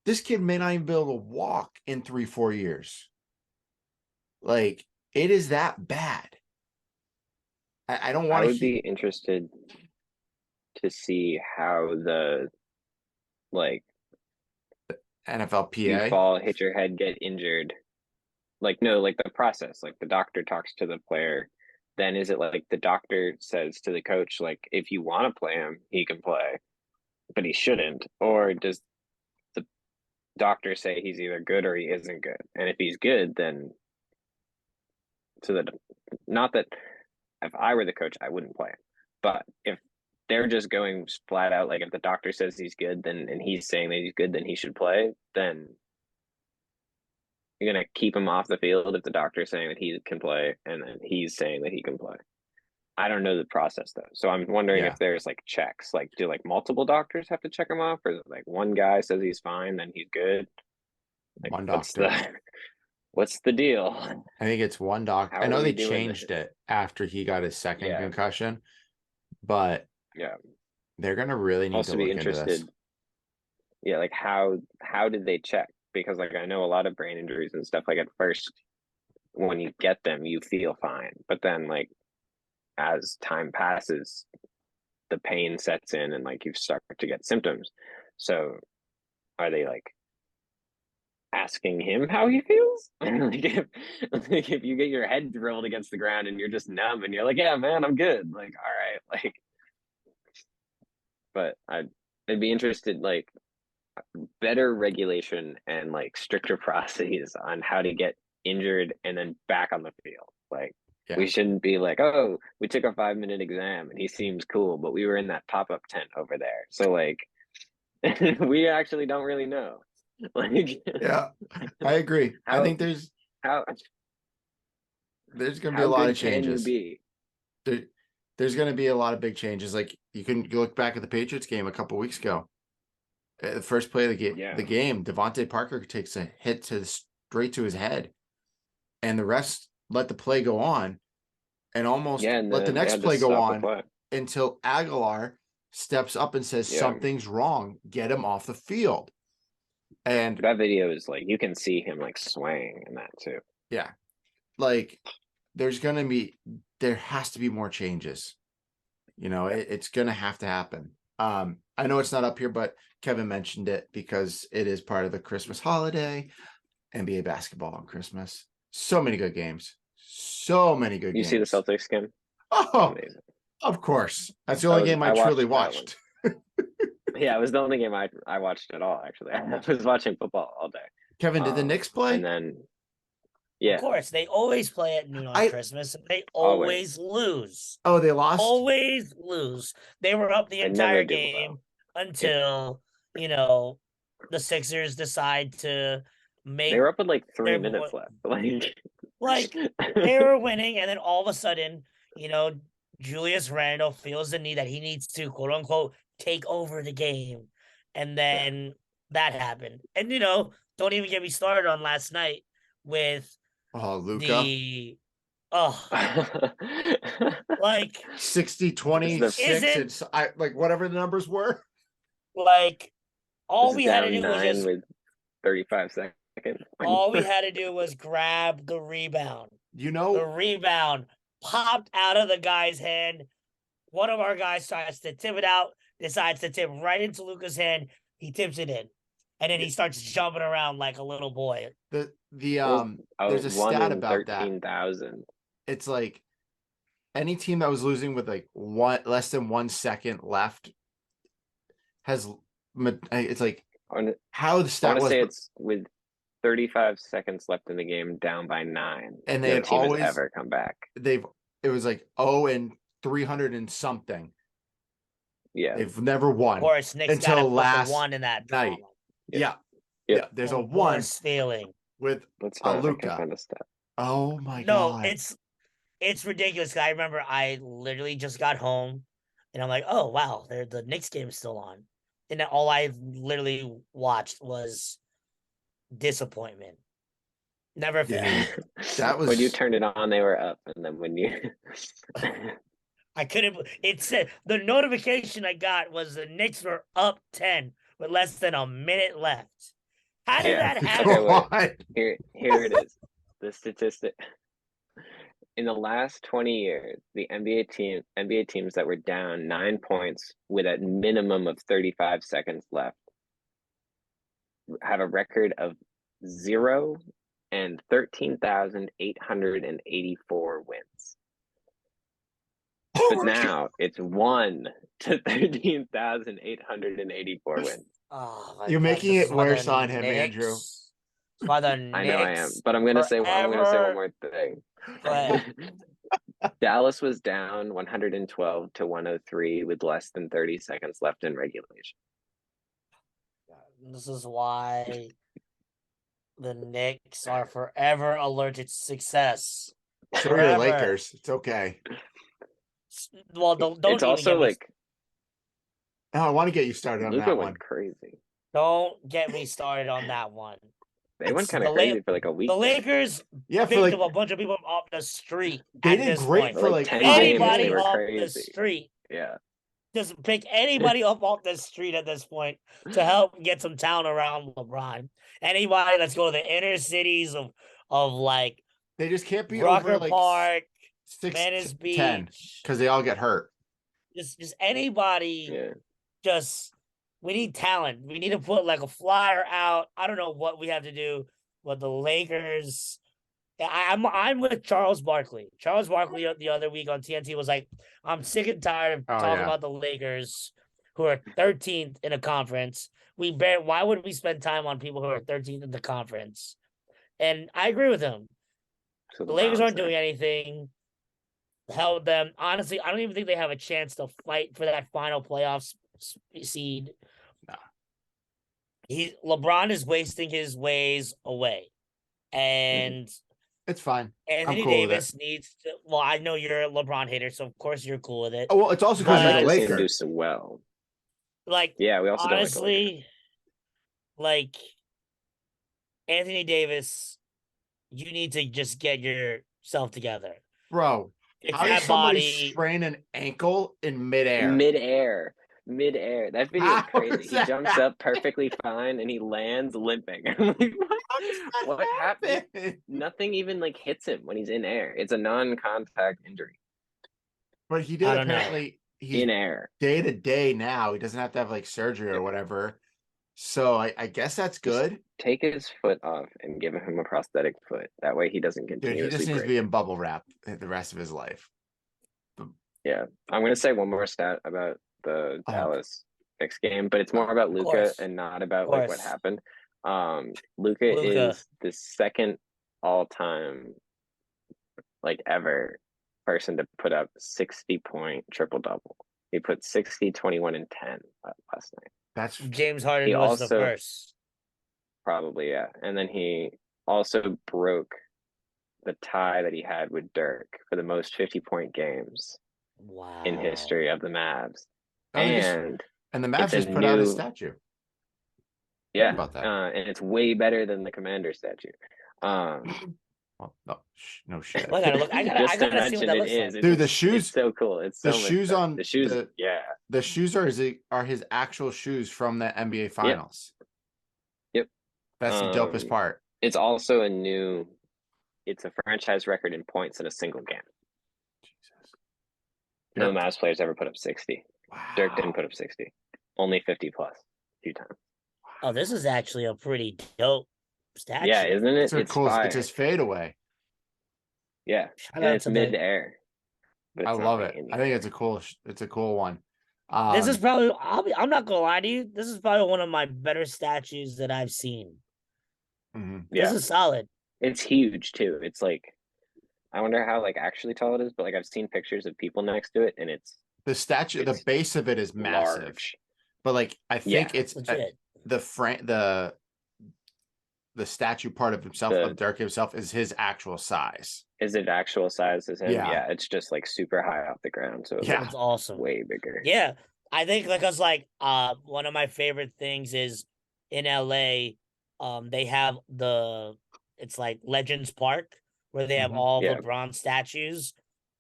This kid may not even be able to walk in 3-4 years. Like, it is that bad. I don't I want would to be interested to see how the like you NFLPA. fall, hit your head, get injured. Like no, like the process. Like the doctor talks to the player. Then is it like the doctor says to the coach, like if you want to play him, he can play, but he shouldn't, or does the doctor say he's either good or he isn't good? And if he's good, then so that not that if I were the coach, I wouldn't play him. But if they're just going flat out, like if the doctor says he's good, then and he's saying that he's good, then he should play. Then you're gonna keep him off the field if the doctor's saying that he can play, and then he's saying that he can play. I don't know the process though, so I'm wondering Yeah. if there's like checks. Like, do like multiple doctors have to check him off, or is it like one guy says he's fine, then he's good? Like, One what's doctor. what's the deal? I think it's one doctor. How I are know we they doing changed this? it after he got his second Yeah, concussion, but yeah. they're gonna really need to Also be look into this. interested. Yeah, like how did they check? Because like I know a lot of brain injuries and stuff. Like at first, when you get them, you feel fine, but then like as time passes, the pain sets in and like you start to get symptoms. So are they like asking him how he feels? Like if you get your head drilled against the ground and you're just numb and you're like, yeah, man, I'm good. Like, all right, like, but I'd be interested, like, better regulation and like stricter processes on how to get injured and then back on the field. Like, Yeah. we shouldn't be like, oh, we took a 5-minute exam and he seems cool, but we were in that pop-up tent over there. So like, we actually don't really know. Like, Yeah, I agree. I how think how there's gonna be a how lot good of can you changes. be? There's gonna be a lot of big changes. Like you look back at the Patriots game a couple weeks ago. The first play of Yeah. the game, Devontae Parker takes a hit straight to his head, and the rest let the play go on, and almost Yeah, and let the then they next had to play go stop the on play. until Aguilar steps up and says Yeah. something's wrong. Get him off the field. And That video is like you can see him like swaying in that too. yeah, like there has to be more changes. You know, it's gonna have to happen. I know it's not up here, but Kevin mentioned it because it is part of the Christmas holiday. NBA basketball on Christmas. So many good games. So many good You games. see the Celtics game? Oh, Amazing. of course. That's the only game I truly watched. Yeah, it was the only game I watched at all, actually. I was watching football all day. Kevin, did the Knicks play? And then, yeah. Of course, they always play at noon on Christmas, and they always lose. Oh, they lost? Always lose. They were up the entire game until, you know, the Sixers decide to make... They were up with like 3 minutes left. Like, they were winning, and then all of a sudden, you know, Julius Randle feels the need that he needs to, quote unquote, take over the game. And then that happened. And, you know, don't even get me started on last night with Luka. Like 60, 26, like whatever the numbers were. Like all we had to do was just with 35 seconds. All we had to do was grab the rebound. You know, the rebound popped out of the guy's hand. One of our guys tries to tip it out, decides to tip right into Luka's hand. He tips it in, and then he starts jumping around like a little boy. There's a stat about 13,000. It's like any team that was losing with like less than 1 second left has. It's like how the stat was. I want to say it's with 35 seconds left in the game, down by 9, and they had team always has ever come back. It was like 0-300 and something. Yeah, they've never won. Of course, Knicks until last one in that night. Yeah. There's a one feeling with Luka. Oh my god! No, it's ridiculous. I remember I literally just got home, and I'm like, oh wow, the Knicks game is still on, and then all I literally watched was disappointment. Never failed. That was when you turned it on, they were up, and then when you I couldn't. It said the notification I got was the Knicks were up 10 with less than a minute left. How did that happen? Okay, here it is. The statistic. in the last 20 years, the NBA teams that were down 9 points with a minimum of 35 seconds left have a record of 0 and 13,884 wins. But now it's 1 to 13,884 wins. Oh my You're God, making this it is why the worse on him, Andrew. Knicks- It's why the I know I am, Knicks but I'm gonna say one forever- more thing. Go ahead. Dallas was down 112 to 103 with less than 30 seconds left in regulation. This is why the Knicks are forever allergic to success. So are your Lakers. It's okay. Well, don't It's even also get me, like Oh, I want to get you started on Luka that went one. crazy. don't get me started on that one. They went It's kind the of La- crazy for like a week. The there. Lakers Yeah, for picked like up a bunch of people off the street. They at did this great point. for like like 10 5 games, they Anybody were off the crazy. street. Yeah. Just pick anybody up off the street at this point to help get some talent around LeBron. Anybody, let's go to the inner cities of like They just can't be Rucker over like Park, 6 Venice to 10 Beach. because they all get hurt. Just anybody. Yeah. Just we need talent. We need to put like a flyer out. I don't know what we have to do, but the Lakers. I'm with Charles Barkley. Charles Barkley the other week on TNT was like, I'm sick and tired of talking about the Lakers who are 13th in a conference. Why would we spend time on people who are 13th in the conference? And I agree with him. So The Lakers aren't doing anything. Held them. Honestly, I don't even think they have a chance to fight for that final playoffs seed. No. LeBron is wasting his ways away. And It's fine. Anthony cool with Davis needs to. Well, I know you're a LeBron hater, so of course you're cool with it. Oh, well, it's also because I'd you're like the to see him do Lakers. so well. Like, Yeah, we also honestly, like Anthony Davis, you need to just get yourself together. Bro, If how does that somebody body sprain an ankle in midair? Midair. That video How is crazy. does He that jumps up perfectly fine and he lands limping. I'm like, How does that what happened? happen? Nothing even like hits him when he's in air. It's a non-contact injury. But he did I don't know. apparently. He's In air. day to day now. He doesn't have to have like surgery or whatever. So I guess that's good. Take his foot off and give him a prosthetic foot. That way he doesn't Dude, continuously he just needs break. to be in bubble wrap the rest of his life. Yeah. I'm gonna say one more stat about the Oh. Dallas Knicks game, but it's more about Of Luka course. and not about Of like what course. happened. Luka Luka. is the second all-time like ever person to put up 60-point triple-double. He put 60, 21, and 10 last night. That's James Harden He was the also- first. Probably, yeah. And then he also broke the tie that he had with Dirk for the most 50-point games Wow. in history of the Mavs. Oh, they just- And and the Mavs it's a just put out a new- statue. yeah, about that. And it's way better than the Commander statue. Well, no shit. I gotta look. I Just gotta to see mention what that it looks is. like. Dude, the It's shoes- so cool. It's so the much shoes better. on the shoes. Yeah. The shoes are his actual shoes from the NBA Finals. Yep. That's the dopest part. It's also it's a franchise record in points in a single game. Jesus. No Mavs players ever put up 60. Wow. Dirk didn't put up 60. Only 50 plus a few times. Oh, this is actually a pretty dope statue. Yeah, isn't it? It's a cool. fire. It's his fadeaway. Yeah, Shout and out it's to the- mid-air. But I it's not love like it. in the I think air. it's a cool one. This is probably. I'm not gonna lie to you. This is probably one of my better statues that I've seen. mhm. Yeah, This is solid. it's huge too. It's like, I wonder how like actually tall it is, but like I've seen pictures of people next to it, and it's The statue. The It's base of it is massive. large. But like I think Yeah. it's Legit. the statue part of himself The- of Dirk himself is his actual size. Is it actual size as him? Yeah. Yeah, it's just like super high off the ground, so it Yeah. looks It's awesome. way bigger. Yeah, I think because like one of my favorite things is in LA, they have it's like Legends Park where they have Mhm. all Yeah. LeBron statues,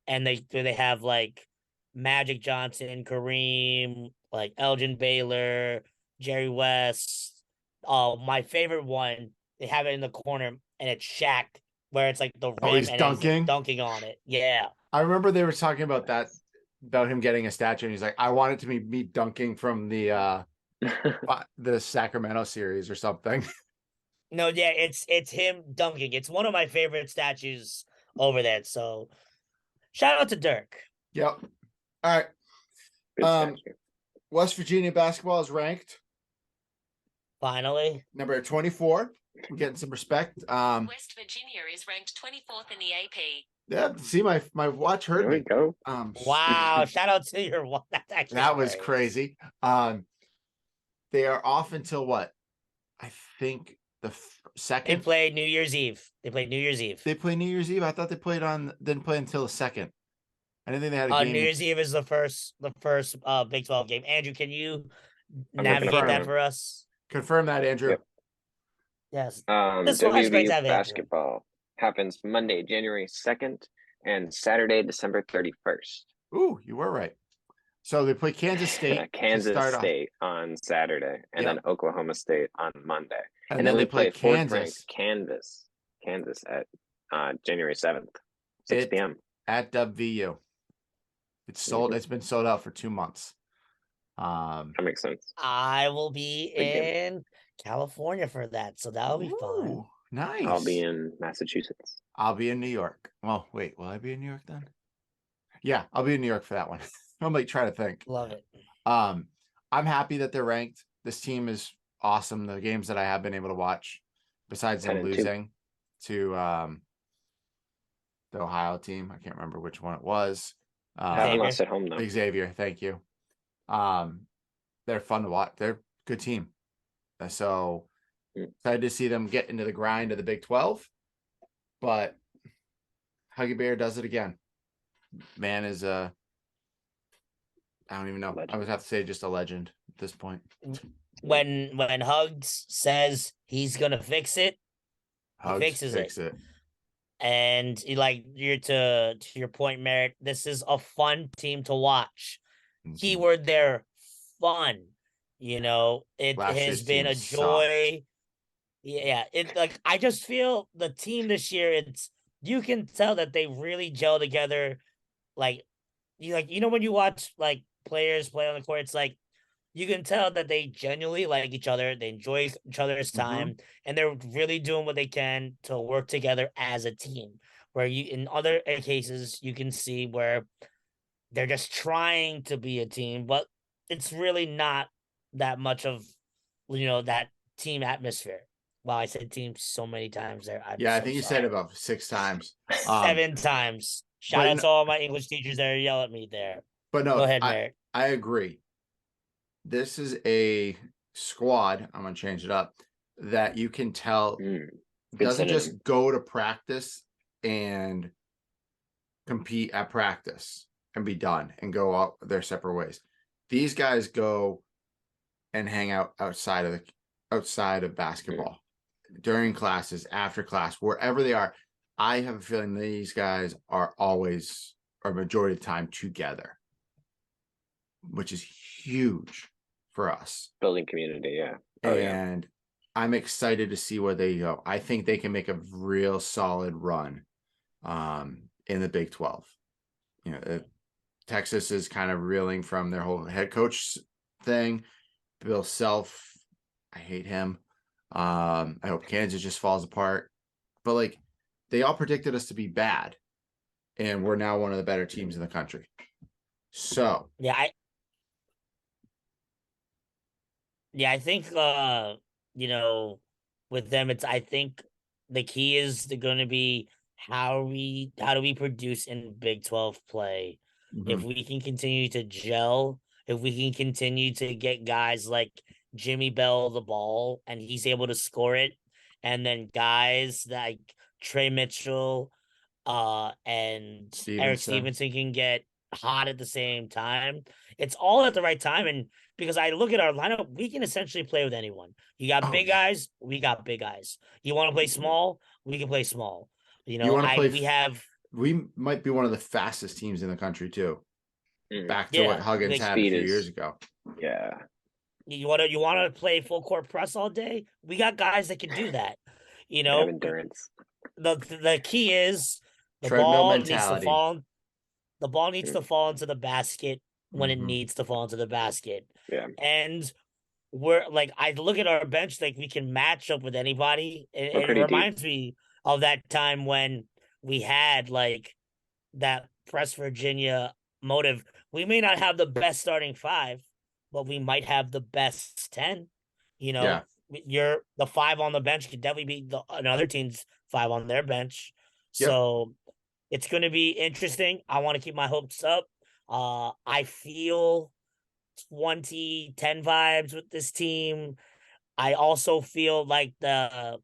and they have like Magic Johnson, Kareem, like Elgin Baylor, Jerry West. My favorite one, they have it in the corner, and it's Shaq where it's like the Oh, rim he's and then he's like dunking? dunking on it. Yeah. I remember they were talking about that, about him getting a statue, and he's like, I want it to be me dunking from the Sacramento series or something. No, yeah, it's him dunking. It's one of my favorite statues over there. So shout out to Dirk. Yep. All right. Good Um, statue. West Virginia basketball is ranked Finally. number 24. We're getting some respect. West Virginia is ranked 24th in the AP. Yeah, see, my watch heard There we me. go. Wow. Shout out to your one. That's actually That was hilarious. crazy. They are off until what? I think the They second. played New Year's Eve. They played New Year's Eve. They play New Year's Eve. I thought they didn't play until the second. I didn't think they had a game. New Year's Eve is the first Big 12 game. Andrew, can you I'm navigate looking that at it. for us? Confirm that, Andrew. Yep. Yes. This one is great to WVU have Andrew. basketball happens Monday, January 2nd, and Saturday, December 31st. Ooh, you were right. So they play Kansas State. to Kansas start off. State on Saturday, and Yep. then Oklahoma State on Monday. And then they we play fourth Kansas ranked Kansas at January 7th, 6 p.m. at WVU. It's sold. It's been sold out for 2 months. That makes sense. I will be Big game. in California for that, so that'll be fun. Ooh, nice. I'll be in Massachusetts. I'll be in New York. Well, wait, will I be in New York then? Yeah, I'll be in New York for that one. I'm like trying to think. Love it. I'm happy that they're ranked. This team is awesome. The games that I have been able to watch, besides them 10-2. losing to the Ohio team, I can't remember which one it was. Haven't Xavier. lost at home though. Xavier, thank you. They're fun to watch. They're a good team. So excited to see them get into the grind of the Big 12. But Huggy Bear does it again. Man is I don't even know. Legend. I would have to say just a legend at this point. When Hugs says he's gonna fix it, Hugs fixes fix it. and like you're to your point, Merritt, this is a fun team to watch. Mhm. Keyword there, fun. It Last has year's been team a joy. Yeah, it like I just feel the team this year. You can tell that they really gel together. Like when you watch like players play on the court, it's like you can tell that they genuinely like each other. They enjoy each other's time, and they're really doing what they can to work together as a team. Where in other cases, you can see where they're just trying to be a team, but it's really not that much of that team atmosphere. Wow, I said team so many times there. Yeah, I think you said it about 6 times. 7 times. Shout out to all my English teachers that yell at me there. But no, Go ahead, Merritt. I agree. This is a squad, I'm going to change it up, that you can tell doesn't just go to practice and compete at practice and be done and go out their separate ways. These guys go and hang out outside of basketball during classes, after class, wherever they are. I have a feeling these guys are always, or majority of the time, together, which is huge for us. Building community, yeah. And I'm excited to see where they go. I think they can make a real solid run in the Big 12. Texas is kind of reeling from their whole head coach thing. Bill Self, I hate him. I hope Kansas just falls apart. But like, they all predicted us to be bad, and we're now one of the better teams in the country. So I think with them, I think the key is going to be how do we produce in Big 12 play. If we can continue to gel, if we can continue to get guys like Jimmy Bell the ball and he's able to score it, and then guys like Trey Mitchell and Eric Stevenson can get hot at the same time. It's all at the right time. And because I look at our lineup, we can essentially play with anyone. You got big guys, we got big guys. You want to play small, we can play small. we might be one of the fastest teams in the country too. Back to what Huggins had a few years ago. Yeah. You want to play full court press all day? We got guys that can do that. Have endurance. the key is the Treadmill ball needs to mentality. fall. The ball needs to fall into the basket when it Mhm. needs to fall into the basket. Yeah. And we're like, I look at our bench, like we can match up with anybody. We're It pretty deep. reminds me of that time when we had like that Press Virginia motive. We may not have the best starting five, but we might have the best 10. You know, Yeah. you're the five on the bench could definitely be another team's five on their bench. Yep. So it's going to be interesting. I want to keep my hopes up. I feel 2010 vibes with this team. I also feel like I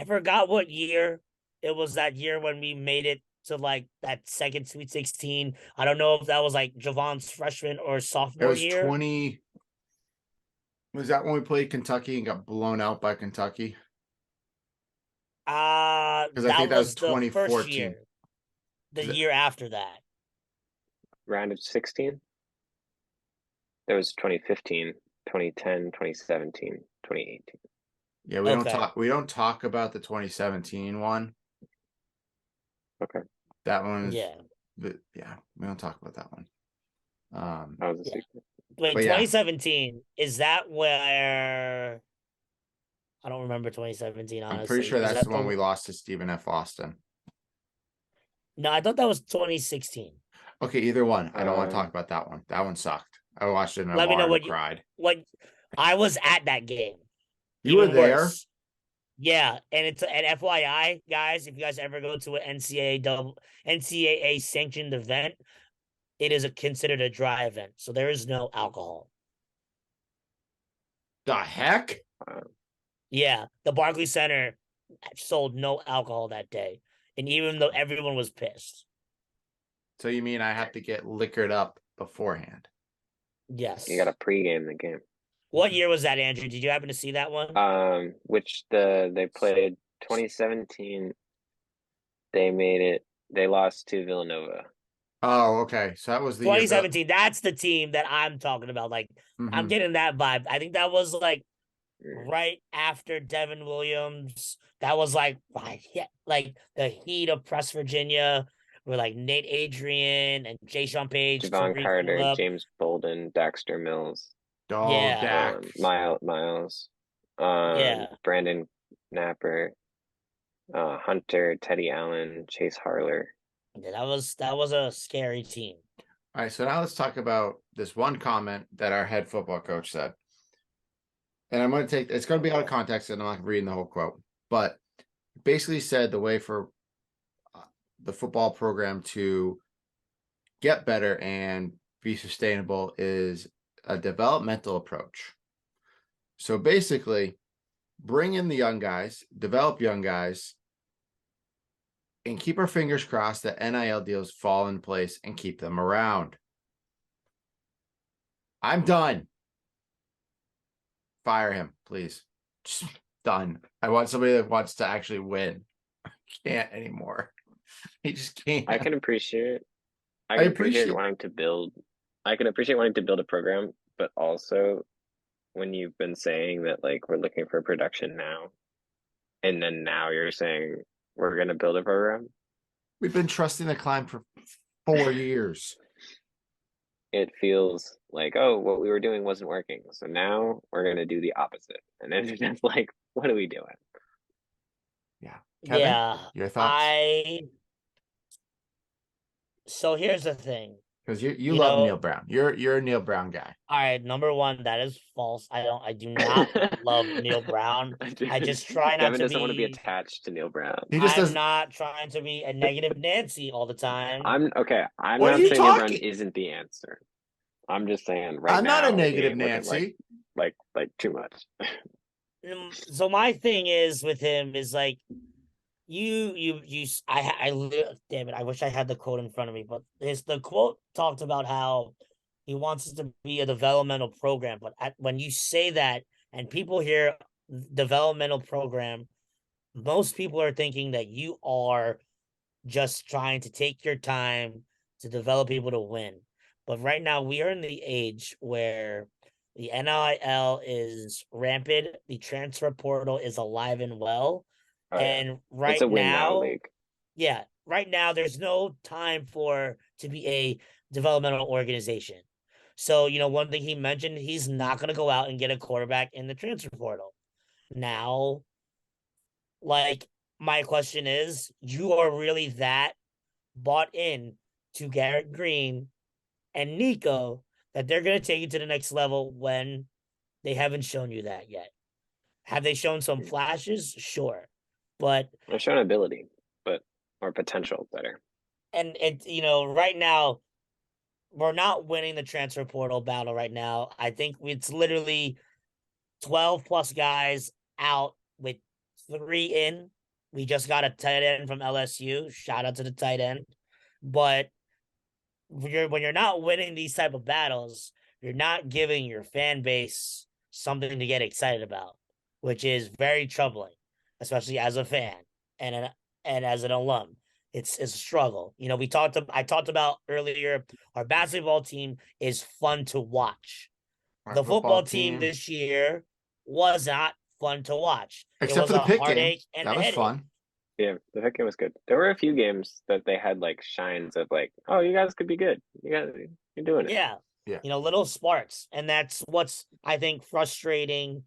forgot what year it was, that year when we made it to like that second Sweet 16. I don't know if that was like Javon's freshman or It sophomore was year. 20. Was that when we played Kentucky and got blown out by Kentucky? Because I think that was the first 2014. year. The Is it- year after that. Round of 16. There was 2015, 2010, 2017, 2018. Yeah, we Okay. don't talk about the 2017 one. Okay. That one. Yeah. Yeah, we don't talk about that one. That was a Yeah. secret. Wait, But yeah. 2017, is that where I don't remember 2017, honestly. I'm pretty sure Is that's that the one we lost to Stephen F. Austin. No, I thought that was 2016. Okay, either one. I don't want to talk Um, about that one. That one sucked. I watched it in a Let me bar know and cried. what I was at that game. You were Even there? worse. Yeah, and it's an FYI, guys. If you guys ever go to an NCAA sanctioned event, it is considered a dry event, so there is no alcohol. The heck? Yeah, the Barclays Center sold no alcohol that day, and even though everyone was pissed. So you mean I have to get liquored up beforehand? Yes. you got to pregame the game. What year was that, Andrew? Did you happen to see that one? Which they played 2017. They made it. They lost to Villanova. Oh, okay. So that was the year 2017. That's the team that I'm talking about. Like, I'm Mhm. getting that vibe. I think that was like Mm. right after Devin Williams. That was like the heat of Press Virginia, where like Nate Adrian and Jay Sean Page, Javon Tariq Carter, Phillip. James Bolden, Dexter Mills, Dog Yeah. Dax. Miles, Yeah. Brandon Napper, Hunter, Teddy Allen, Chase Harler. Yeah, that was a scary team. All right, so now let's talk about this one comment that our head football coach said. And I'm going to it's going to be out of context, and I'm not reading the whole quote, but basically said the way for the football program to get better and be sustainable is a developmental approach. So basically, bring in the young guys, develop young guys, and keep our fingers crossed that NIL deals fall in place and keep them around. I'm done. Fire him, please. Just done. I want somebody that wants to actually win. I can't anymore. He just can't. I can appreciate. I I can appreciate- appreciate wanting to build. I can appreciate wanting to build a program, but also when you've been saying that like we're looking for production now, and then now you're saying we're going to build a program. We've been trusting the climb for 4 years. It feels like, oh, what we were doing wasn't working, so now we're going to do the opposite, and then it's just like, what are we doing? Yeah. Kevin, Yeah. your thoughts? So here's the thing. Because you You love know- Neil Brown. You're a Neil Brown guy. All right, number one, that is false. I do not love Neil Brown. I just try not Devin to doesn't want to be be. attached to Neil Brown. He just I'm does. not trying to be a negative Nancy all the time. I'm okay. I'm What not are you saying Neil Brown talking- isn't the answer. I'm just saying right I'm now not a he negative ain't looking Nancy. like too much. So my thing is with him is like damn it, I wish I had the quote in front of me, but the quote talked about how he wants it to be a developmental program, but when you say that and people hear developmental program, most people are thinking that you are just trying to take your time to develop people to win. But right now we are in the age where the NIL is rampant, the transfer portal is alive and well, Oh, yeah. And It's right a win now now, league. yeah, right now there's no time for to be a developmental organization. So, one thing he mentioned, he's not going to go out and get a quarterback in the transfer portal. Now, like, my question is, you are really that bought in to Garrett Green and Nico that they're going to take you to the next level when they haven't shown you that yet? Have they shown some flashes? Sure. But They've shown ability, but or potential better. and it right now we're not winning the transfer portal battle right now. I think it's literally 12 plus guys out with 3 in. We just got a tight end from LSU. Shout out to the tight end. But when you're not winning these type of battles, you're not giving your fan base something to get excited about, which is very troubling, especially as a fan and as an alum. It's a struggle. I talked about earlier. Our basketball team is fun to watch. Our The football team this year was not fun to watch. It except was for the a pick game. heartache and That a was headache. fun. Yeah, the pick game was good. There were a few games that they had like shines of like, oh, you guys could be good. You're doing it. Yeah. Yeah. Little sparks. And that's what's, I think, frustrating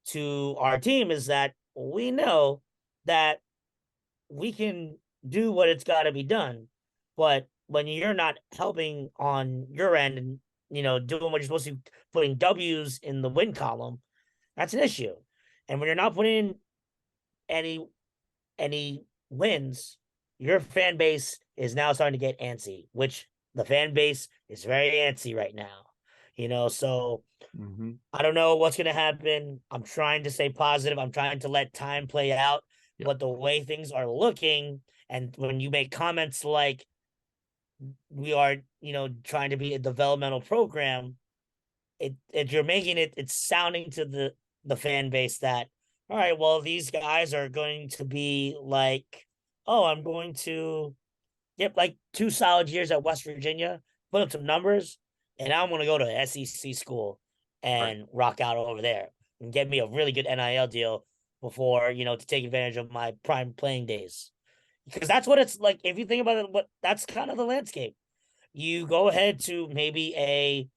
to our team is that we know that we can do what it's got to be done. But when you're not helping on your end and, doing what you're supposed to be, putting W's in the win column, that's an issue. And when you're not putting any wins, your fan base is now starting to get antsy, which the fan base is very antsy right now. So I don't know what's gonna happen. I'm trying to stay positive. I'm trying to let time play out. Yep. But the way things are looking, and when you make comments like we are, trying to be a developmental program, you're making it's sounding to the fan base that, all right, well, these guys are going to be like, oh, I'm going to get like 2 solid years at West Virginia, put up some numbers, and I'm going to go to an SEC school and rock out over there and get me a really good NIL deal before, to take advantage of my prime playing days. Because that's what it's like. If you think about it, that's kind of the landscape. You go ahead to maybe a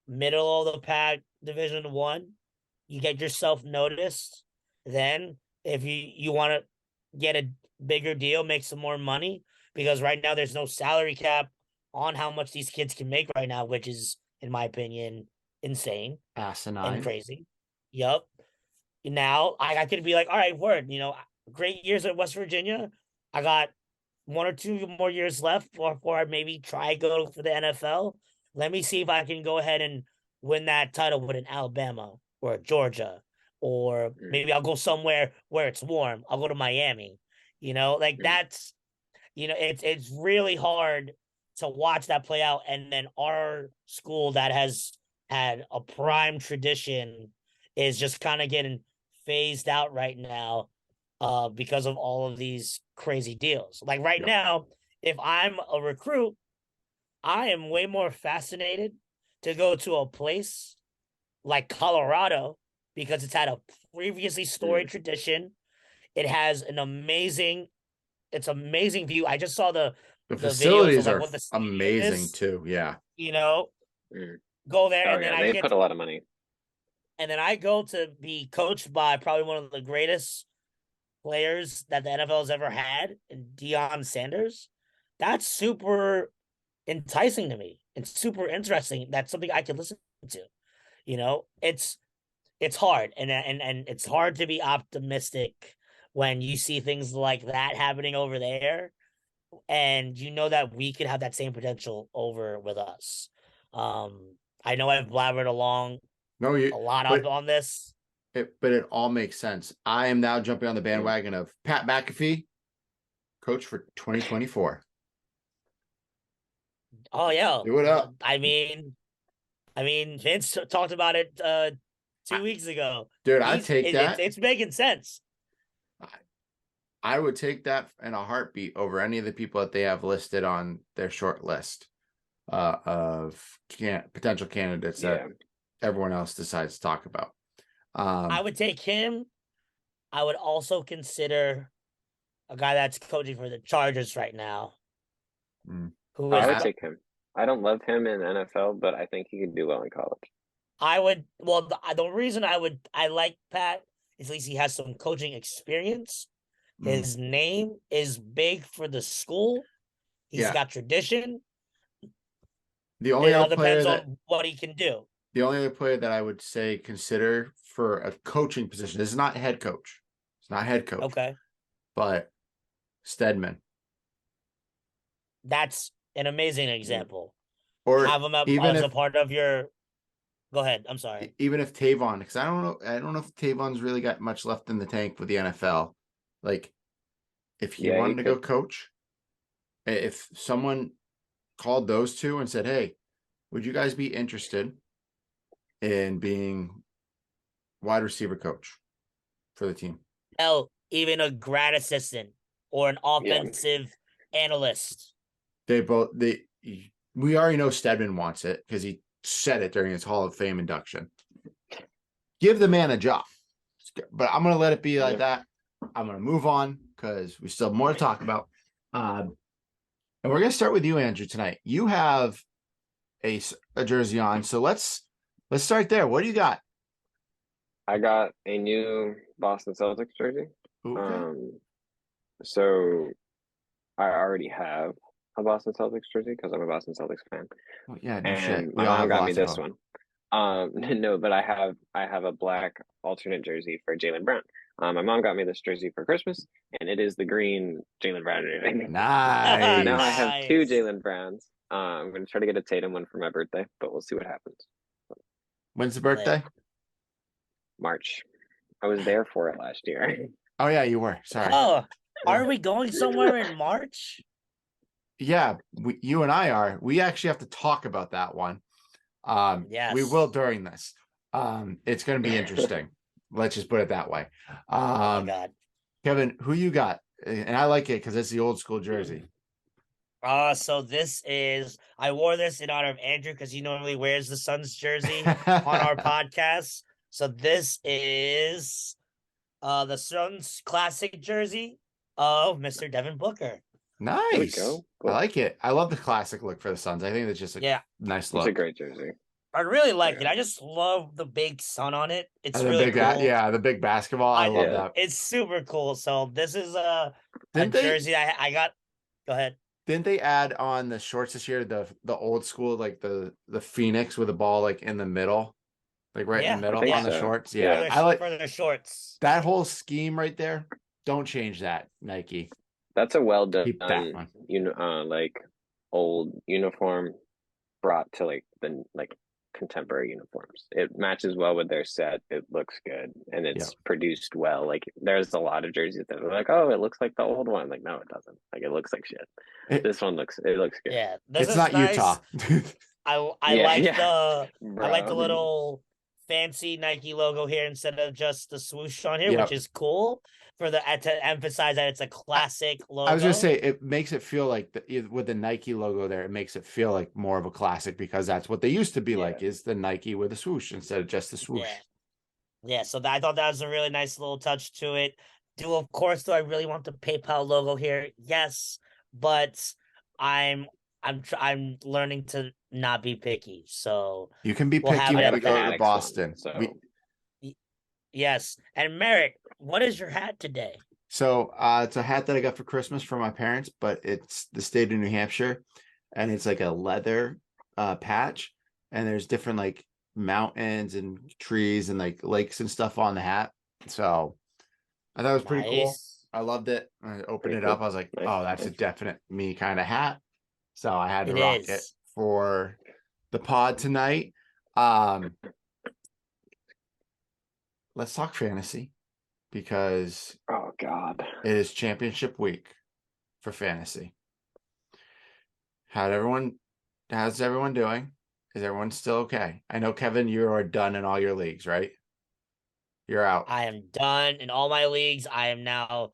middle of the pack Division 1, you get yourself noticed. Then if you want to get a bigger deal, make some more money, because right now there's no salary cap on how much these kids can make right now, which is, in my opinion, insane Asinine. and crazy. Yep. Now I could be like, all right, word, great years at West Virginia. I got 1 or 2 more years left before I maybe try go for the NFL. Let me see if I can go ahead and win that title with an Alabama or a Georgia, or maybe I'll go somewhere where it's warm. I'll go to Miami. That's it's really hard to watch that play out. And then our school that has had a prime tradition is just kind of getting phased out right now because of all of these crazy deals. Like right now, if I'm a recruit, I am way more fascinated to go to a place like Colorado because it's had a previously storied tradition. It has it's amazing view. I just saw the facilities videos of like are what the amazing is, too. Yeah. Go there Oh, and then yeah, I they get put a lot of money. and then I go to be coached by probably one of the greatest players that the NFL has ever had, Deion Sanders. That's super enticing to me. It's super interesting. That's something I could listen to. It's hard, and it's hard to be optimistic when you see things like that happening over there, and that we could have that same potential over with us. I know I've blabbered along No, a lot up on this. But it all makes sense. I am now jumping on the bandwagon of Pat McAfee, coach for 2024. Oh yeah, Do it up. I mean, Vince talked about it 2 weeks ago. Dude, I'd take that. It's making sense. I would take that in a heartbeat over any of the people that they have listed on their short list of potential candidates that everyone else decides to talk about. I would take him I would also consider a guy that's coaching for the Chargers right now, Mm. who I is would take him. I don't love him in NFL, but I think he could do well in college. I would well the reason I like Pat is at least he has some coaching experience. Mm. His name is big for the school. He's Yeah. got tradition. The only It all other player depends that on what he can do. the only other player that I would say consider for a coaching position. This is not head coach. It's not head coach. Okay. But Stedman. That's an amazing example. Or Have him up even as a if part of your go ahead. I'm sorry. even if Tavon, because I don't know if Tavon's really got much left in the tank with the NFL. Like if he Yeah, he wanted to go could. coach, if someone called those two and said, "Hey, would you guys be interested in being wide receiver coach for the team?" Hell, even a grad assistant or an offensive analyst. We already know Stedman wants it because he said it during his Hall of Fame induction. Give the man a job. But I'm going to let it be like that. I'm going to move on because we still have more to talk about. And we're going to start with you, Andrew, tonight. You have a jersey on. So let's start there. What do you got? I got a new Boston Celtics jersey. Okay. So I already have a Boston Celtics jersey because I'm a Boston Celtics fan. Well, yeah, no And shit. my We all mom have got me lots of this them. one. No, but I have a black alternate jersey for Jaylen Brown. My mom got me this jersey for Christmas, and it is the green Jaylen Brown jersey. Nice. Now I have two Nice. Jaylen Browns. I'm going to try to get a Tatum one for my birthday, but we'll see what happens. When's the birthday? March. I was there for it last year. Oh, yeah, you were. Sorry. Oh, are we going somewhere in March? Yeah, you and I are. We actually have to talk about that one. Yes. We will during this. It's going to be interesting. Let's just put it that way. Oh my God. Kevin, who you got? And I like it because it's the old school jersey. So this is I wore this in honor of Andrew because he normally wears the Suns jersey on our podcast. So this is the Suns classic jersey of Mr. Devin Booker. Nice. There we go. I like it. I love the classic look for the Suns. I think that's just a nice look. It's a great jersey. I really like it. I just love the big sun on it. It's the really big, cool. the big basketball. I love that. It's super cool. So this is a Didn't they- jersey I got. Go ahead. Didn't they add on the shorts this year the old school like the Phoenix with the ball like in the middle, like right in the middle on the shorts? Yeah, I like for the shorts. that whole scheme right there. Don't change that, Nike. That's a well done, Keep that one. like old uniform brought to like the contemporary uniforms. It matches well with their set. It looks good and it's produced well. Like there's a lot of jerseys that are like, oh, it looks like the old one. Like, no, it doesn't. Like it looks like shit. This one looks good. Yeah, it's not nice. Utah. I like the little fancy Nike logo here instead of just the swoosh on here, which is cool for to emphasize that it's a classic logo. I was gonna say it makes it feel like with the Nike logo there, it makes it feel like more of a classic because that's what they used to be like is the Nike with a swoosh instead of just the swoosh. Yeah. So I thought that was a really nice little touch to it. Do I really want the PayPal logo here? Yes, but I'm learning to not be picky. So you can be picky when we go to Boston. Yes. And Merrick, what is your hat today? So it's a hat that I got for Christmas from my parents, but it's the state of New Hampshire, and it's like a leather patch, and there's different like mountains and trees and like lakes and stuff on the hat. So I thought it was pretty cool. I loved it. I opened it up. I was like, oh, that's a definite me kind of hat. So I had to rock it for the pod tonight. Let's talk fantasy because oh god, it is championship week for fantasy. How's everyone doing? Is everyone still okay? I know, Kevin, you are done in all your leagues, right? You're out. I am done in all my leagues. I am now,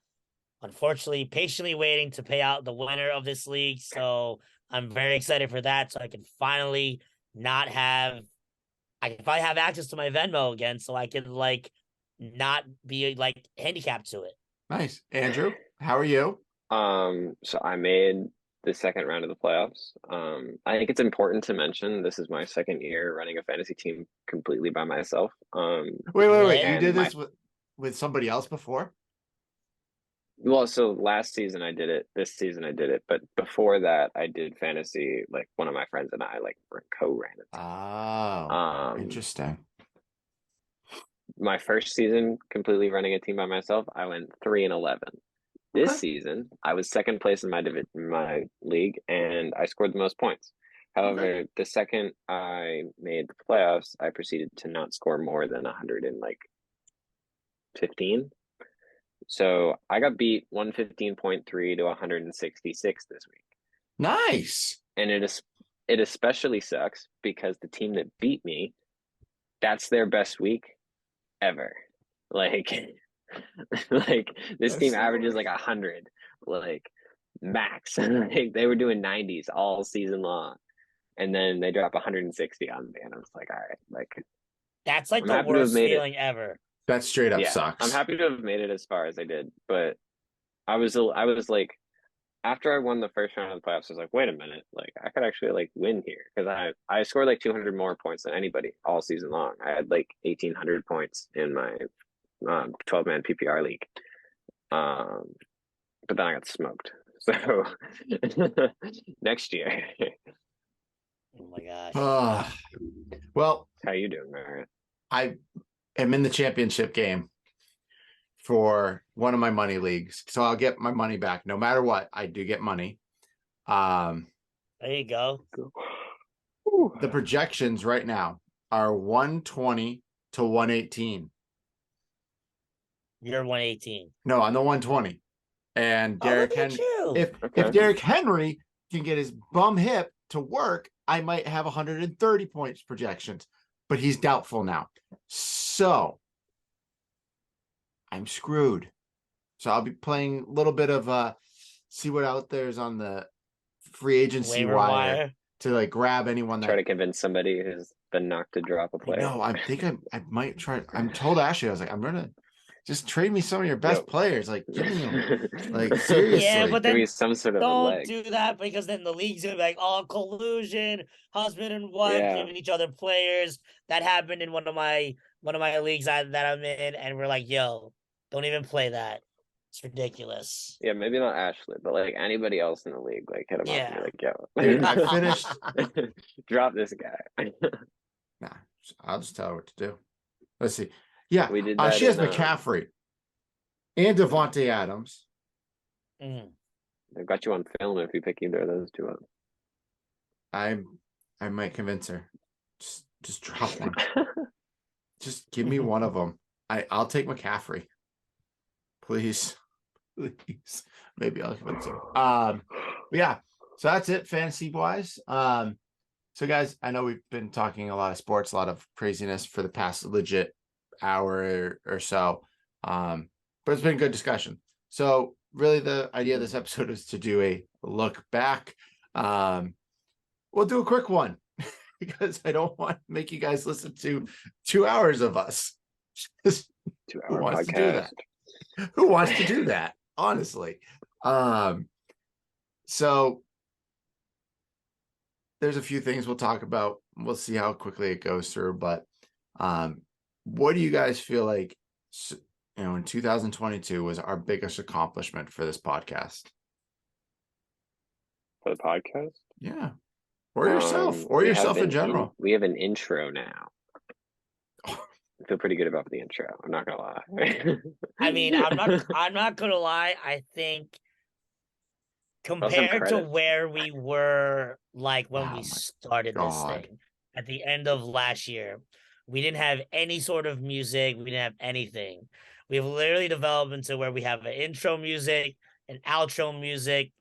unfortunately, patiently waiting to pay out the winner of this league. So I'm very excited for that. So I can finally I can finally have access to my Venmo again. So I can not be like handicapped to it. Nice. Andrew, how are you? So I made the second round of the playoffs. I think it's important to mention this is my second year running a fantasy team completely by myself. Wait. You and did my this with somebody else before? Well, so last season I did it. This season I did it, but before that I did fantasy. Like one of my friends and I like co-ran it. Oh, interesting. My first season completely running a team by myself, I went 3-11. This Okay. season, I was second place in my league, and I scored the most points. However, the second I made the playoffs, I proceeded to not score more than 115. So I got beat 115.3 to 166 this week. Nice. And it especially sucks because the team that beat me, that's their best week ever. Like like this team averages like 100, like max. Like they were doing 90s all season long. And then they drop 160 on me, and I was like, all right, like That's like I'm the happy to have worst made it. feeling ever. That straight up Yeah, sucks. I'm happy to have made it as far as I did, but I was like, after I won the first round of the playoffs, I was like, wait a minute, like I could actually like win here because I scored like 200 more points than anybody all season long. I had like 1,800 points in my 12-man PPR league, but then I got smoked. So next year, Oh my gosh. Well, how you doing, Marion? I am in the championship game for one of my money leagues, so I'll get my money back no matter what. I do get money. There you go. The projections right now are 120 to 118. You're 118. No, on the 120. And Derrick look at Henry. you. If Derrick Henry can get his bum hip to work, I might have 130 points projections, but he's doubtful now. So I'm screwed. So I'll be playing a little bit of see what out there's on the free agency Waiver wire. to like grab anyone that Try to convince somebody who's been knocked to drop a player. No, I think I might try. I'm told Ashley, I was like, I'm gonna just trade me some of your best players. Like, give me them. Like, seriously. Yeah, but Give me then some sort of a don't leg. do that because then the league's gonna be like, oh, collusion, husband and wife Yeah. giving each other players. That happened in one of my leagues that I'm in, and we're like, yo, don't even play that. It's ridiculous. Yeah, maybe not Ashley, but like anybody else in the league, like hit him up and be like, yo, Dude, I finished. drop this guy. Nah, I'll just tell her what to do. Let's see. Yeah, We did that she has in, McCaffrey and Devontae Adams. Mm. They've got you on film if you pick either of those two up. I might convince her. Just drop one. Just give me one of them. I'll take McCaffrey. Please. Maybe I'll convince her. But yeah, so that's it fantasy wise. So guys, I know we've been talking a lot of sports, a lot of craziness for the past legit hour or so. But it's been a good discussion. So really the idea of this episode is to do a look back. We'll do a quick one because I don't want to make you guys listen to 2 hours of us. 2-hour wants podcast. to do that? Who wants to do that? Honestly. So there's a few things we'll talk about. We'll see how quickly it goes through, but what do you guys feel like, in 2022 was our biggest accomplishment for this podcast? For the podcast? Yeah. Or yourself, or yourself in general. We have an intro now. I feel pretty good about the intro. I'm not gonna lie. I mean, I'm not gonna lie. I think compared to where we were like when we started this thing at the end of last year, we didn't have any sort of music. We didn't have anything. We've literally developed into where we have an intro music, an outro music,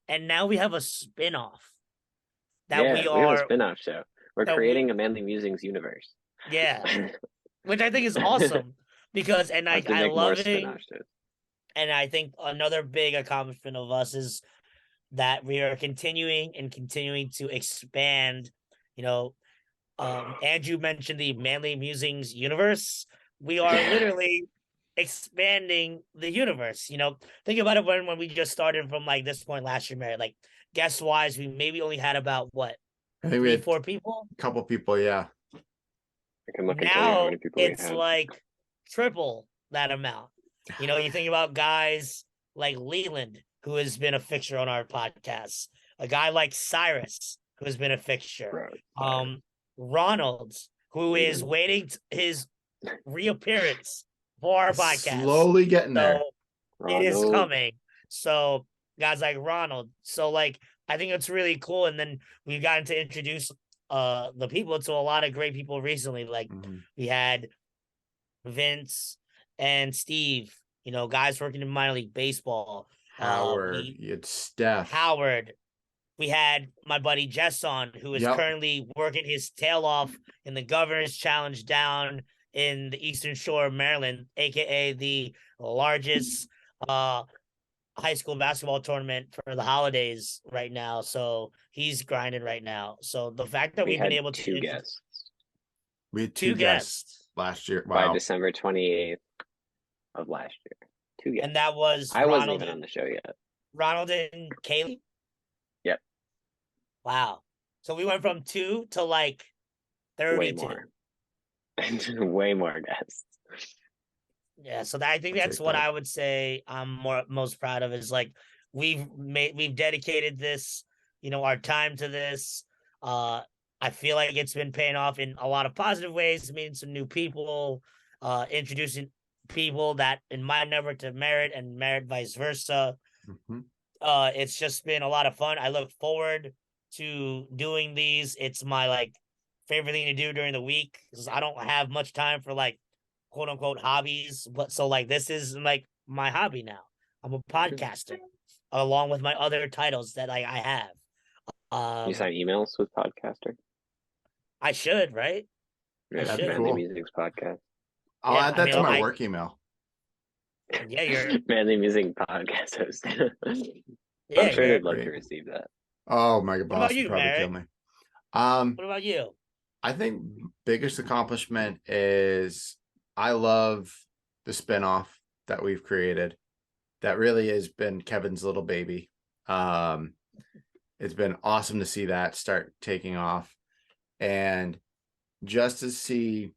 and now we have a spin-off. We have a spin-off show. We're creating a Manly Musings universe. Yeah. Which I think is awesome because I love it. And I think another big accomplishment of us is that we are continuing to expand. Andrew mentioned the Manly Musings universe. we are literally expanding the universe. Think about it when we just started from like this point last year, Mary. Like guest wise, we maybe only had about what I think we had 4 people. a couple people. Yeah. I can look and tell you how Now many people we it's have. like triple that amount. You think about guys like Leland, who has been a fixture on our podcast, a guy like Cyrus, who has been a fixture, Bro, Ronald, who is Leland. waiting his reappearance for our podcast. Slowly getting there. So it is Ronald. coming. So guys like Ronald. So like I think it's really cool. And then we've gotten to introduce the people to a lot of great people recently. Like we had Vince and Steve, guys working in minor league baseball. Howard, you had Steph. Howard. We had my buddy Jess on, who is Yep. currently working his tail off in the Governor's Challenge down in the Eastern Shore of Maryland, aka the largest high school basketball tournament for the holidays right now. So he's grinding right now. So the fact that We we've had been able two to guests We had two guests last year. by Wow. December 28th of last year. 2 guests. and that was I wasn't Ronald, even on the show yet. Ronald and Kaylee. Yep. Wow. So we went from 2 to like Way 32. more. Way more guests. Yeah, so I think I'll that's take what that. I would say I'm most proud of is like we've dedicated this, our time to this. I feel like it's been paying off in a lot of positive ways, meeting some new people, introducing people that in my never to merit and merit vice versa. Mhm. It's just been a lot of fun. I look forward to doing these. It's my like favorite thing to do during the week because I don't have much time for like quote unquote hobbies. But so like this is like my hobby now. I'm a podcaster along with my other titles that I have. You sign emails with Podcaster? I should, right? Yeah, should. Manly Cool. Music's podcast. I'll Yeah, add I that mean, to my I- work email. Yeah, you're Manly Music podcast host. yeah, I'm sure you're they'd love to Great. receive that. Oh, my What boss about would you, probably kill Merrick? me. What about you? I think biggest accomplishment is I love the spinoff that we've created. That really has been Kevin's little baby. It's been awesome to see that start taking off, and just to see,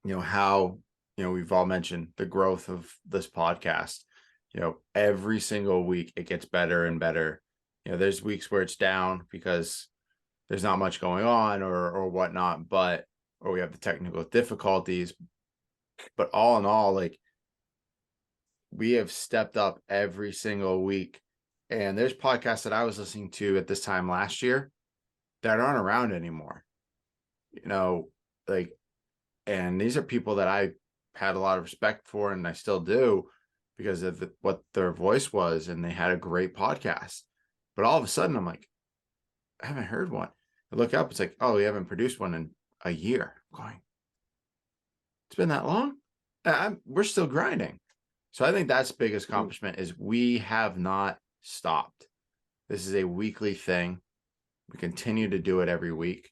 how we've all mentioned the growth of this podcast. Every single week it gets better and better. There's weeks where it's down because there's not much going on or whatnot, or we have the technical difficulties. But all in all, like we have stepped up every single week. And there's podcasts that I was listening to at this time last year that aren't around anymore. And these are people that I had a lot of respect for, and I still do because of what their voice was, and they had a great podcast. But all of a sudden, I'm like, I haven't heard one. I look up, it's like, oh, we haven't produced one in a year. I'm going, it's been that long? We're still grinding. So I think that's the biggest accomplishment is we have not stopped. This is a weekly thing. We continue to do it every week.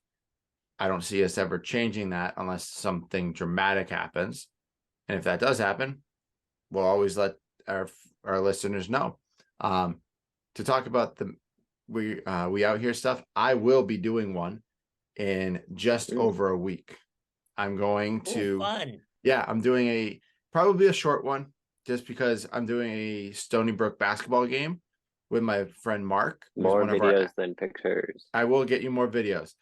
I don't see us ever changing that unless something dramatic happens. And if that does happen, we'll always let our listeners know. To talk about the we out here stuff, I will be doing one in just over a week. I'm going to fun. Yeah, I'm doing probably a short one just because I'm doing a Stony Brook basketball game with my friend Mark. More videos than pictures. I will get you more videos.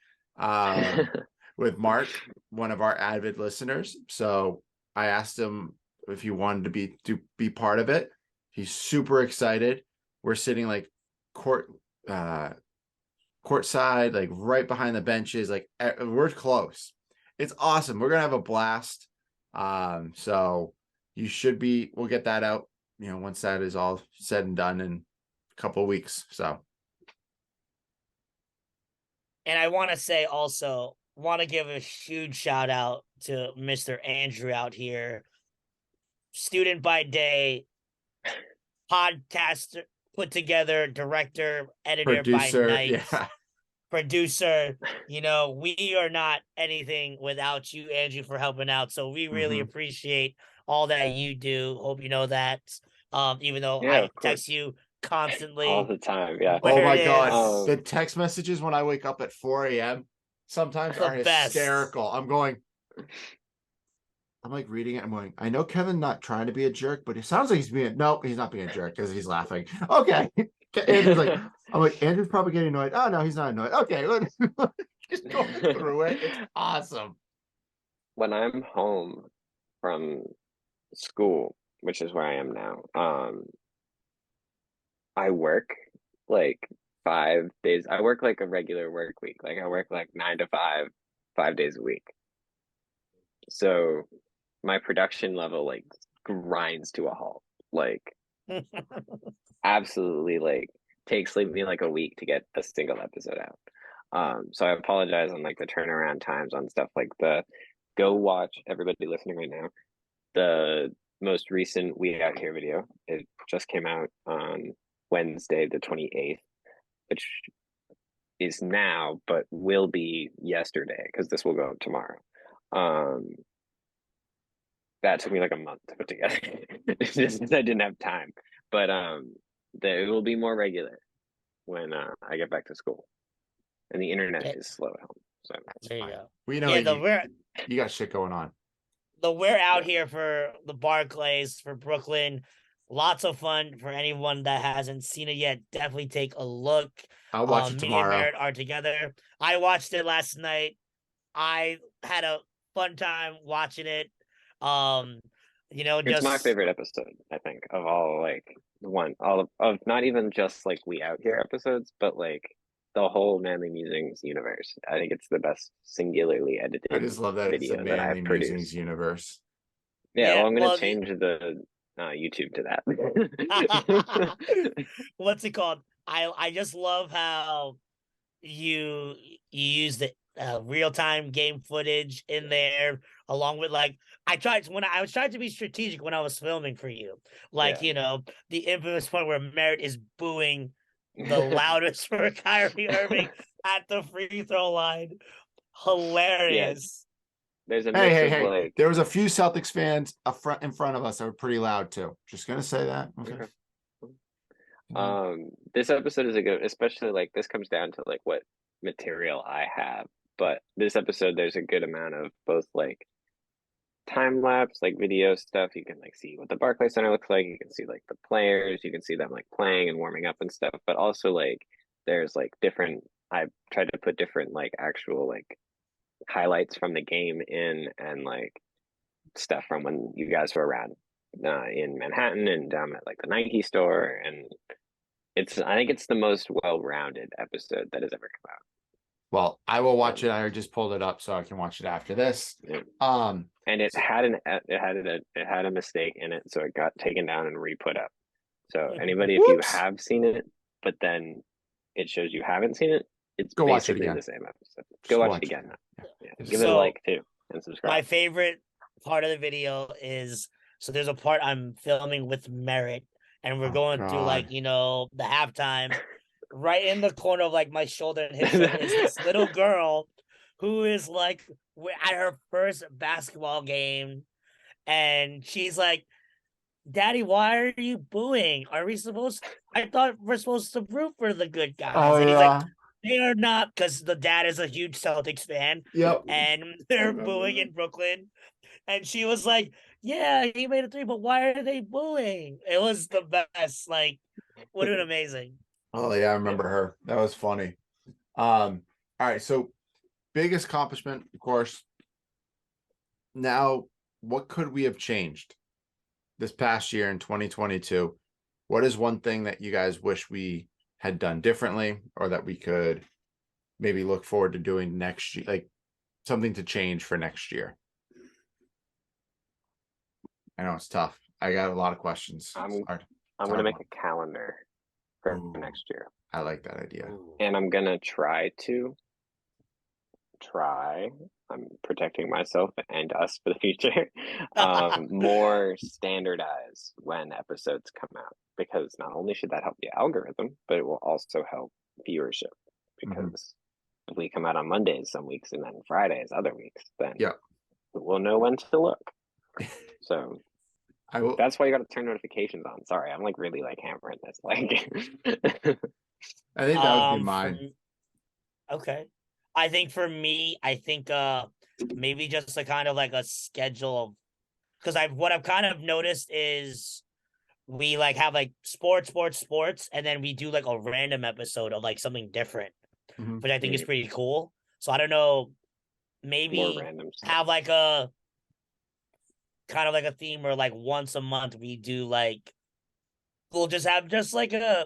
With Mark, one of our avid listeners. So I asked him if he wanted to be part of it. He's super excited. We're sitting like courtside, like right behind the benches. Like we're close. It's awesome. We're gonna have a blast. So we'll get that out, once that is all said and done in a couple of weeks. So. And I want to say also, want to give a huge shout out to Mr. Andrew out here, student by day, podcaster put together, director, editor Producer, by night. yeah. producer. We are not anything without you, Andrew, for helping out. So we really Mhm. appreciate all that you do. Hope you know that. Even though Yeah, I of course. text you All constantly the time. Yeah. Oh where my it god, is. the text messages when I wake up at 4 a.m. sometimes The are best. hysterical. I'm like reading it. I'm going, I know Kevin not trying to be a jerk, but it sounds like he's not being a jerk because he's laughing. Okay. Andrew's like, I'm like, Andrew's probably getting annoyed. Oh no, he's not annoyed. Okay, just going through it. It's awesome. When I'm home from school, which is where I am now, I work like 5 days. I work like a regular work week. Like I work like 9 to 5, 5 days a week. So my production level like grinds to a halt. Like absolutely like takes me like a week to get a single episode out. So I apologize on like the turnaround times on stuff like go watch everybody listening right now. The most recent We Out Here video. It just came out on Wednesday, the 28th, which is now, but will be yesterday because this will go up tomorrow. That took me like a month to put together. It's just I didn't have time. But it will be more regular when I get back to school. And the internet Yeah, is slow at home. So that's there you fine. go. We know you got shit going on. We're out Yeah. here for the Barclays for Brooklyn. Lots of fun for anyone that hasn't seen it yet. Definitely take a look. I'll watch it Me and tomorrow. Merritt are together. I watched it last night. I had a fun time watching it. It's my Just favorite episode, I think, of all like all of not even just like We Out Here episodes, but like the whole Manly Musings universe. I think it's the best singularly I edited just love that it's a video that Manly I've Musings produced. universe. Yeah, well, I'm gonna well, change the YouTube to that. what's it called? I just love how you use the real time game footage in there along with like I was trying to be strategic when I was filming for you, like Yeah. the infamous point where Merritt is booing the loudest for Kyrie Irving at the free throw line. Yeah, Hilarious. there's a Hey, mix hey, of hey. like There was a few Celtics fans in front of us that were pretty loud too. Just gonna say that. Okay. this episode is a good, especially like this comes down to like what material I have, but this episode there's a good amount of both like time lapse like video stuff. You can like see what the Barclays Center looks like, you can see like the players, you can see them like playing and warming up and stuff, but also like there's like different, I tried to put different like actual like highlights from the game in, and like stuff from when you guys were around in Manhattan and down at like the Nike store. And I think it's the most well-rounded episode that has ever come out. Well, I will watch it. I just pulled it up so I can watch it after this. Yeah. Um, and it had a mistake in it, so it got taken down and re-put up. So anybody, if you have seen it, but then it shows you haven't seen it, it's go watch it basically again. the same episode. Just Go watch it again. Yeah. Give it a like too and subscribe. My favorite part of the video is so there's a part I'm filming with Merritt, and we're going through like the halftime. Right in the corner of like my shoulder and his shoulder is this little girl who is like at her first basketball game, and she's like, "Daddy, why are you booing? I thought we're supposed to root for the good guys." Oh, and he's yeah. like, "They are not," because the dad is a huge Celtics fan. Yep. And they're booing in Brooklyn. And she was like, "Yeah, he made a three, but why are they booing?" It was the best. Like, what an amazing. Oh yeah, I remember her. That was funny. All right, so biggest accomplishment, of course. Now, what could we have changed this past year in 2022? What is one thing that you guys wish we had done differently, or that we could maybe look forward to doing next year, like something to change for next year? I know it's tough. I got a lot of questions. I'm gonna make a calendar for next year. I like that idea. And I'm gonna try. I'm protecting myself and us for the future. More standardized when episodes come out, because not only should that help the algorithm, but it will also help viewership, because we come out on Mondays some weeks and then Fridays other weeks, then Yeah. we'll know when to look. So I will. that's why you got to turn notifications on. Sorry, I'm like really like hammering this. Like, I think that would be For mine. okay. I think for me, I think maybe just a kind of like a schedule of, because what I've kind of noticed is we like have like sports, and then we do like a random episode of like something different, Mhm. which I think is pretty cool. So I don't know, more maybe random stuff. have like a kind of like a theme where like once a month we do like we'll just have just like a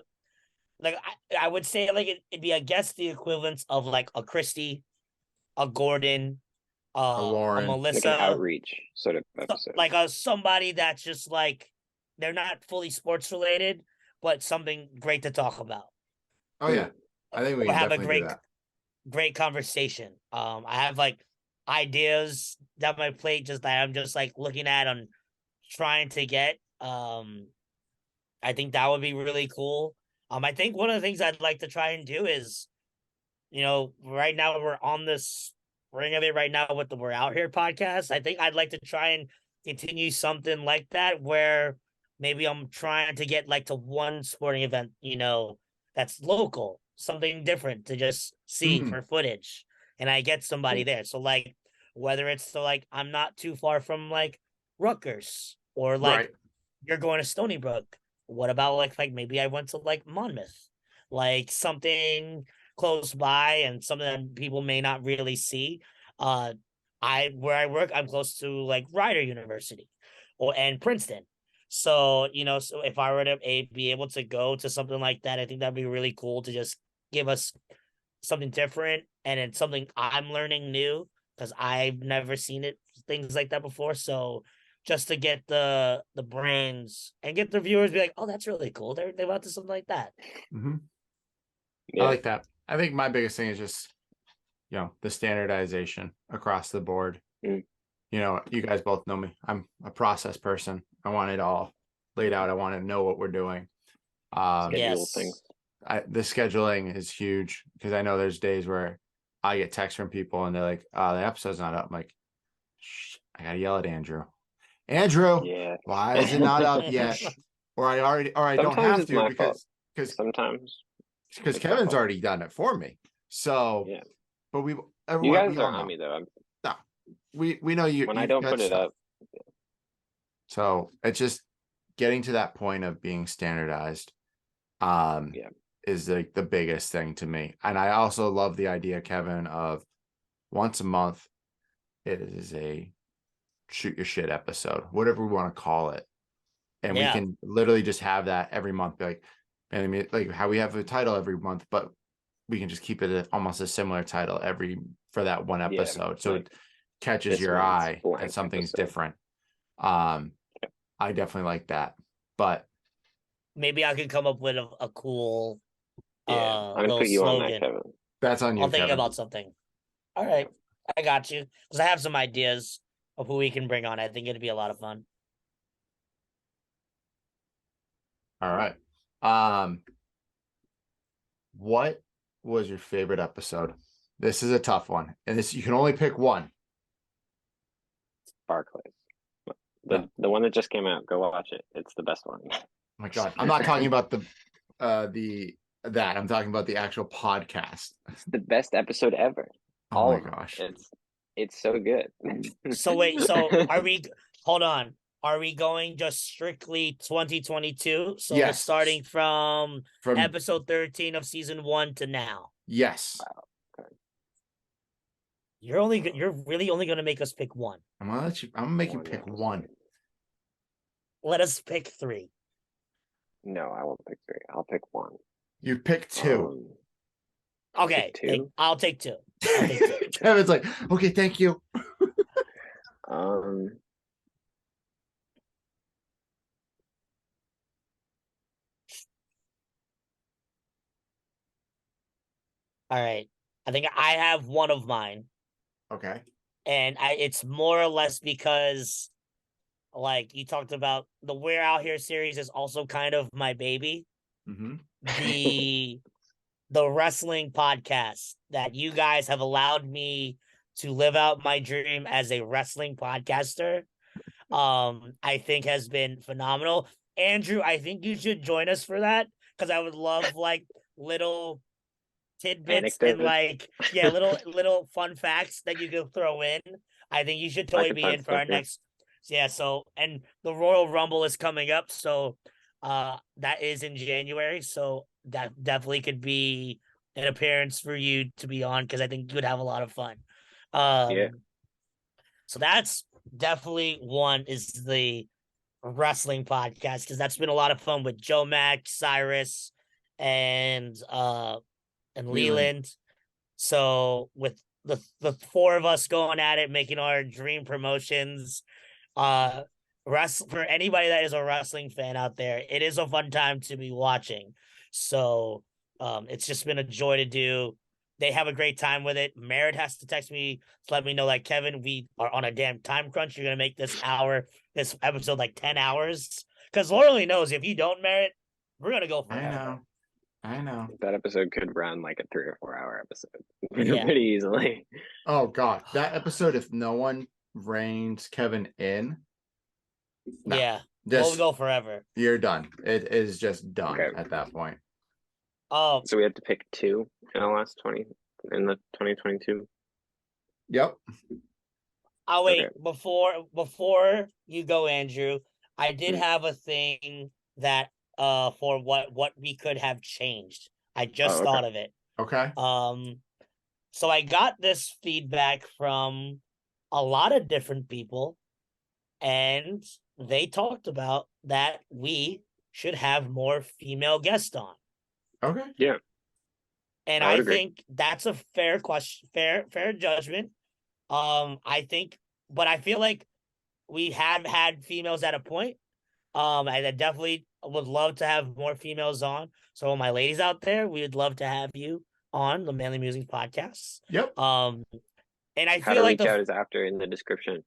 like I would say like it'd be I guess the equivalence of like a Christie, a Gordon, a Lauren. Like an Melissa, outreach sort of episode. like a somebody that's just like they're not fully sports related, but something great to talk about. Oh yeah, I think we Or can have a definitely do that. great conversation. I have like ideas that my plate just that I'm just like looking at and trying to get. I think that would be really cool. I think one of the things I'd like to try and do is, right now we're on this ring of it right now with the We're Out Here podcast. I think I'd like to try and continue something like that where maybe I'm trying to get like to one sporting event, that's local, something different to just see Mhm. for footage. And I get somebody there. So like whether it's like I'm not too far from like Rutgers or like Right. you're going to Stony Brook. What about like maybe I went to like Monmouth, like something close by and something that people may not really see. Where I work, I'm close to like Rider University, and Princeton. So so if I were to be able to go to something like that, I think that'd be really cool to just give us something different and it's something I'm learning new because I've never seen it things like that before. So just to get the brains and get the viewers be like, oh, that's really cool. They're about to something like that. Mhm. I Yeah. like that. I think my biggest thing is just, the standardization across the board. Mm. You guys both know me. I'm a process person. I want it all laid out. I want to know what we're doing. Schedule Yes. things. The scheduling is huge because I know there's days where I get texts from people and they're like, the episode's not up. I'm like, shh, I gotta yell at Andrew. Andrew, Yeah. why is it not up yet? Or I don't Sometimes have it's to my fault. because Sometimes it's my Kevin's fault. already done it for me. So Yeah. but You everyone guys we all are know. on me though. We know you When I you've don't got put it stuff. up, So it's just getting to that point of being standardized. Yeah. Is like the biggest thing to me. And I also love the idea, Kevin, of once a month, it is a shoot your shit episode, whatever we want to call it. And we can literally just have that every month. Be like, and I mean, like how we have a title every month, but we can just keep it almost a similar title for that one Yeah, episode. So like it catches this your one's eye blank and something's episode. different. I definitely like that. But Maybe I could come up with a cool Yeah, I'm gonna little put you on that, slogan. Kevin. that's on you, I'll think Kevin. about something. All right. I got you. Because I have some ideas of who we can bring on. I think it'd be a lot of fun. All right. What was your favorite episode? This is a tough one. And you can only pick one. Barclays. The one that just came out. Go watch it. It's the best one. Oh my God. I'm not talking about I'm talking about the actual podcast. It's the best episode ever. Oh All my of them. gosh. It's so good. So wait, so hold on. Are we going just strictly 2022? So we're Yes. starting from From episode 13 of season 1 to now. yes. You're really only going to make us pick one. I'm gonna make you pick one. Let us pick 3. No, I won't pick 3. I'll pick 1. You pick 2. Okay, pick 2? I'll take 2. I'll take 2. Kevin's like, okay, thank you. All right. I think I have one of mine. Okay. And it's more or less because like you talked about the We're Out Here series is also kind of my baby. Mm-hmm. The the wrestling podcast that you guys have allowed me to live out my dream as a wrestling podcaster. I think has been phenomenal. Andrew, I think you should join us for that because I would love like little tidbits and Anecdotes. like little fun facts that you could throw in. I think you should I totally can be find in for stuff, our yeah. next. Yeah, so and the Royal Rumble is coming up, so that is in January, so that definitely could be an appearance for you to be on because I think you would have a lot of fun. Yeah. So that's definitely one is the wrestling podcast because that's been a lot of fun with Joe Mack, Cyrus, and Leland. So with the four of us going at it, making our dream promotions, for anybody that is a wrestling fan out there, it is a fun time to be watching. So it's just been a joy to do. They have a great time with it. Merritt has to text me to let me know, like, Kevin, we are on a damn time crunch. You're gonna make this episode like 10 hours. Because Laura only knows if you don't Merritt, we're gonna go forever. I know. That episode could run like a 3 or 4 hour episode Yeah. pretty easily. Oh god, that episode. If no one reins Kevin in, no, Yeah. just We'll go forever. you're done. It is just done Okay. at that point. Oh, So we had to pick 2 in the 2022. Yep. oh wait, Okay. before you go, Andrew, I did Hmm. have a thing that for what we could have changed. I just okay. thought of it. Okay. So I got this feedback from a lot of different people, and they talked about that we should have more female guests on. Okay. Yeah. And I would I agree. think that's a fair question, fair judgment. I think, but I feel like we have had females at a point. I definitely would love to have more females on. So, my ladies out there, we would love to have you on the Manly Musings podcast. Yep. And I How feel to like reach out is after in the description.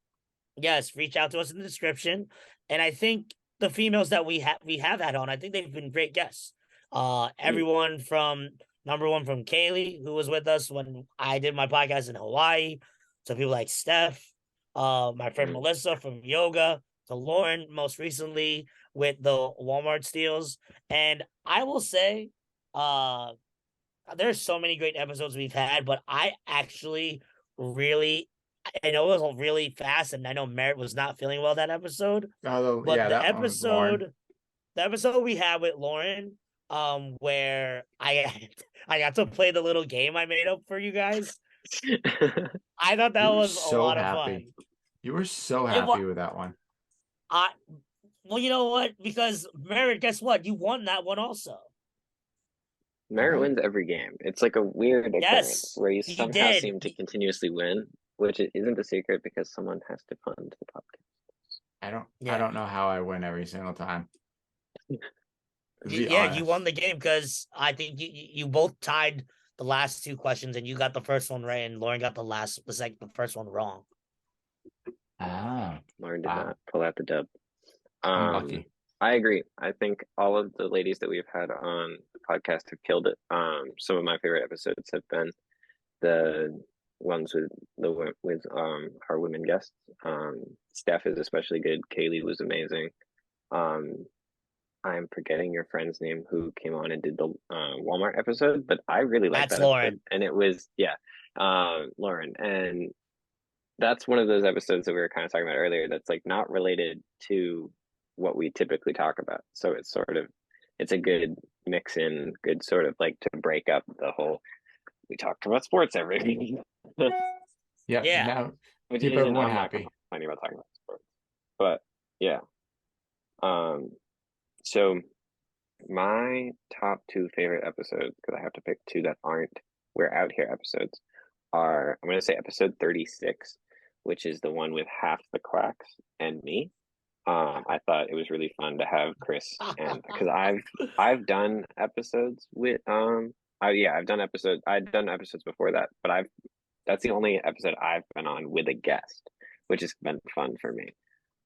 yes, reach out to us in the description. And I think the females that we have had on, I think they've been great guests. Everyone from number one from Kaylee, who was with us when I did my podcast in Hawaii, to people like Steph, my friend Melissa from yoga, to Lauren most recently with the Walmart steals. And I will say, there's so many great episodes we've had, but I actually really I know it was really fast, and I know Merritt was not feeling well that episode. Although, But yeah, that one was Lauren. the episode we had with Lauren, where I got to play the little game I made up for you guys. I thought that You were was a so lot of happy. fun. You were so It happy wa- with that one. Well, you know what? Because Merritt, guess what? You won that one also. Merritt wins every game. It's like a weird occurrence Yes, where you he somehow did. seem to continuously win, which isn't a secret because someone has to fund the podcast. I don't know how I win every single time. To be Yeah, you honest. won the game because I think you both tied the last two questions, and you got the first one right, and Lauren got the first one wrong. Ah, Lauren did wow. not pull out the dub. I'm lucky. I agree. I think all of the ladies that we've had on the podcast have killed it. Some of my favorite episodes have been the ones with our women guests. Steph is especially good. Kaylee was amazing. I'm forgetting your friend's name who came on and did the Walmart episode, but I really liked That's that Lauren. episode. And it was Lauren. And that's one of those episodes that we were kind of talking about earlier that's like not related to what we typically talk about. So it's a good mix in, good sort of like to break up the whole we talked about sports every week. Yeah. Now Which keep isn't, everyone I'm not happy. complaining about talking about sports. But yeah. So my top 2 favorite episodes, because I have to pick 2 that aren't We're Out Here episodes, are I'm gonna say episode 36, which is the one with Half the Quacks and me. I thought it was really fun to have Chris, and because I've done episodes with I've done episodes before that, but that's the only episode I've been on with a guest, which has been fun for me.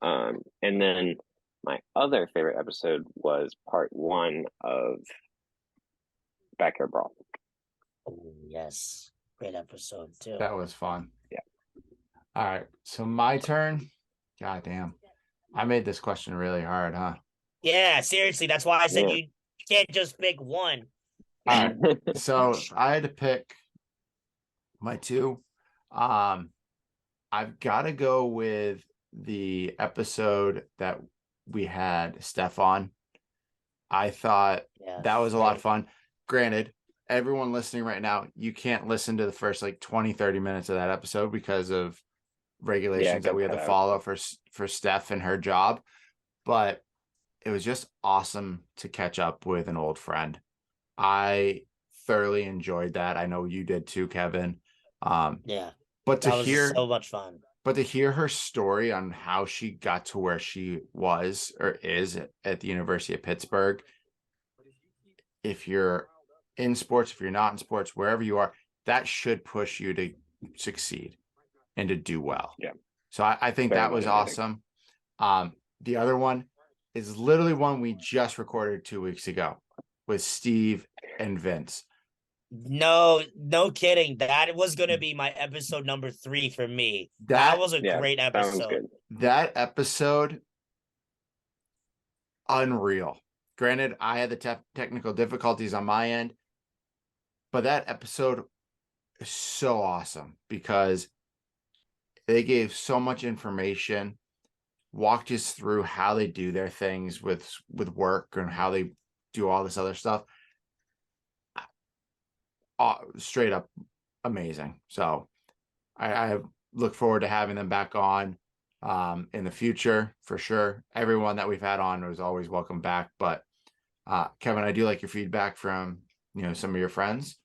And then my other favorite episode was part 1 of Backyard Brawl. Oh, yes. Great episode, too. That was fun. Yeah. All right. So my turn. God damn. I made this question really hard, huh? Yeah, seriously. That's why I said Yeah. you can't just pick one. All right. So I had to pick my two. I've got to go with the episode that we had Steph on. I thought that was a lot of fun. Granted, everyone listening right now, you can't listen to the first like 20, 30 minutes of that episode because of regulations that we had to follow for Steph and her job. But it was just awesome to catch up with an old friend. I thoroughly enjoyed that. I know you did too, Kevin. Yeah. But That was so much fun. But to hear her story on how she got to where she was or is at the University of Pittsburgh, if you're in sports, if you're not in sports, wherever you are, that should push you to succeed and to do well. Yeah. So I think that was awesome. The other one is literally one we just recorded 2 weeks ago with Steve and Vince. No kidding. That was gonna be my episode number 3 for me. That was a great episode. That episode, unreal. Granted, I had the technical difficulties on my end, but that episode is so awesome because they gave so much information, walked us through how they do their things with work and how they do all this other stuff. Straight up amazing. So I look forward to having them back on in the future for sure. Everyone that we've had on was always welcome back. But Kevin, I do like your feedback from some of your friends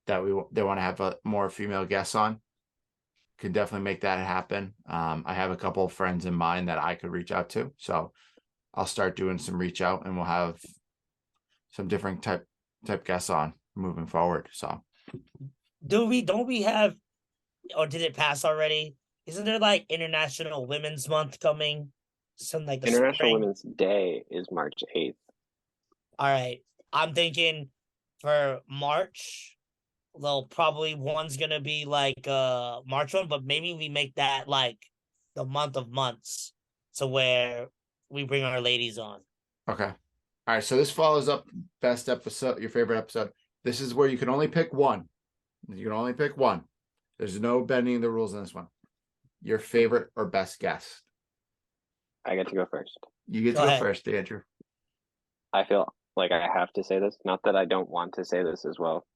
that they want to have more female guests on. Could definitely make that happen. I have a couple of friends in mind that I could reach out to, so I'll start doing some reach out, and we'll have some different type guests on moving forward. So, don't we have, or did it pass already? Isn't there like International Women's Month coming? Something like the International Women's Day is March 8th. All right, I'm thinking for March. Well, probably one's gonna be like March one, but maybe we make that like the month of months, to where we bring our ladies on. Okay. All right. So this follows up best episode, your favorite episode. This is where you can only pick one. You can only pick one. There's no bending the rules in this one. Your favorite or best guest. I get to go first. You get to go first, Andrew. I feel like I have to say this. Not that I don't want to say this as well.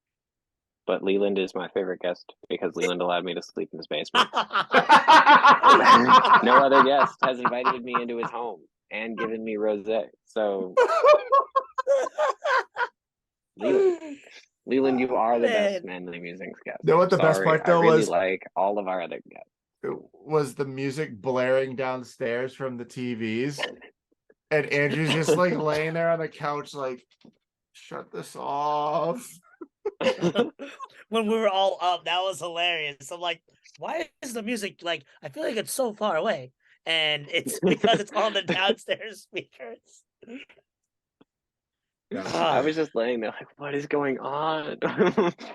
But Leland is my favorite guest because Leland allowed me to sleep in his basement. No other guest has invited me into his home and given me rosé. So, Leland, you are the best Manly Musings guest. You know what the best part though I really was? Like all of our other guests. It was the music blaring downstairs from the TVs, and Andrew's just like laying there on the couch, like, shut this off. When we were all up, that was hilarious. I'm like, why is the music like? I feel like it's so far away, and it's because it's on the downstairs speakers. I was just laying there like, what is going on?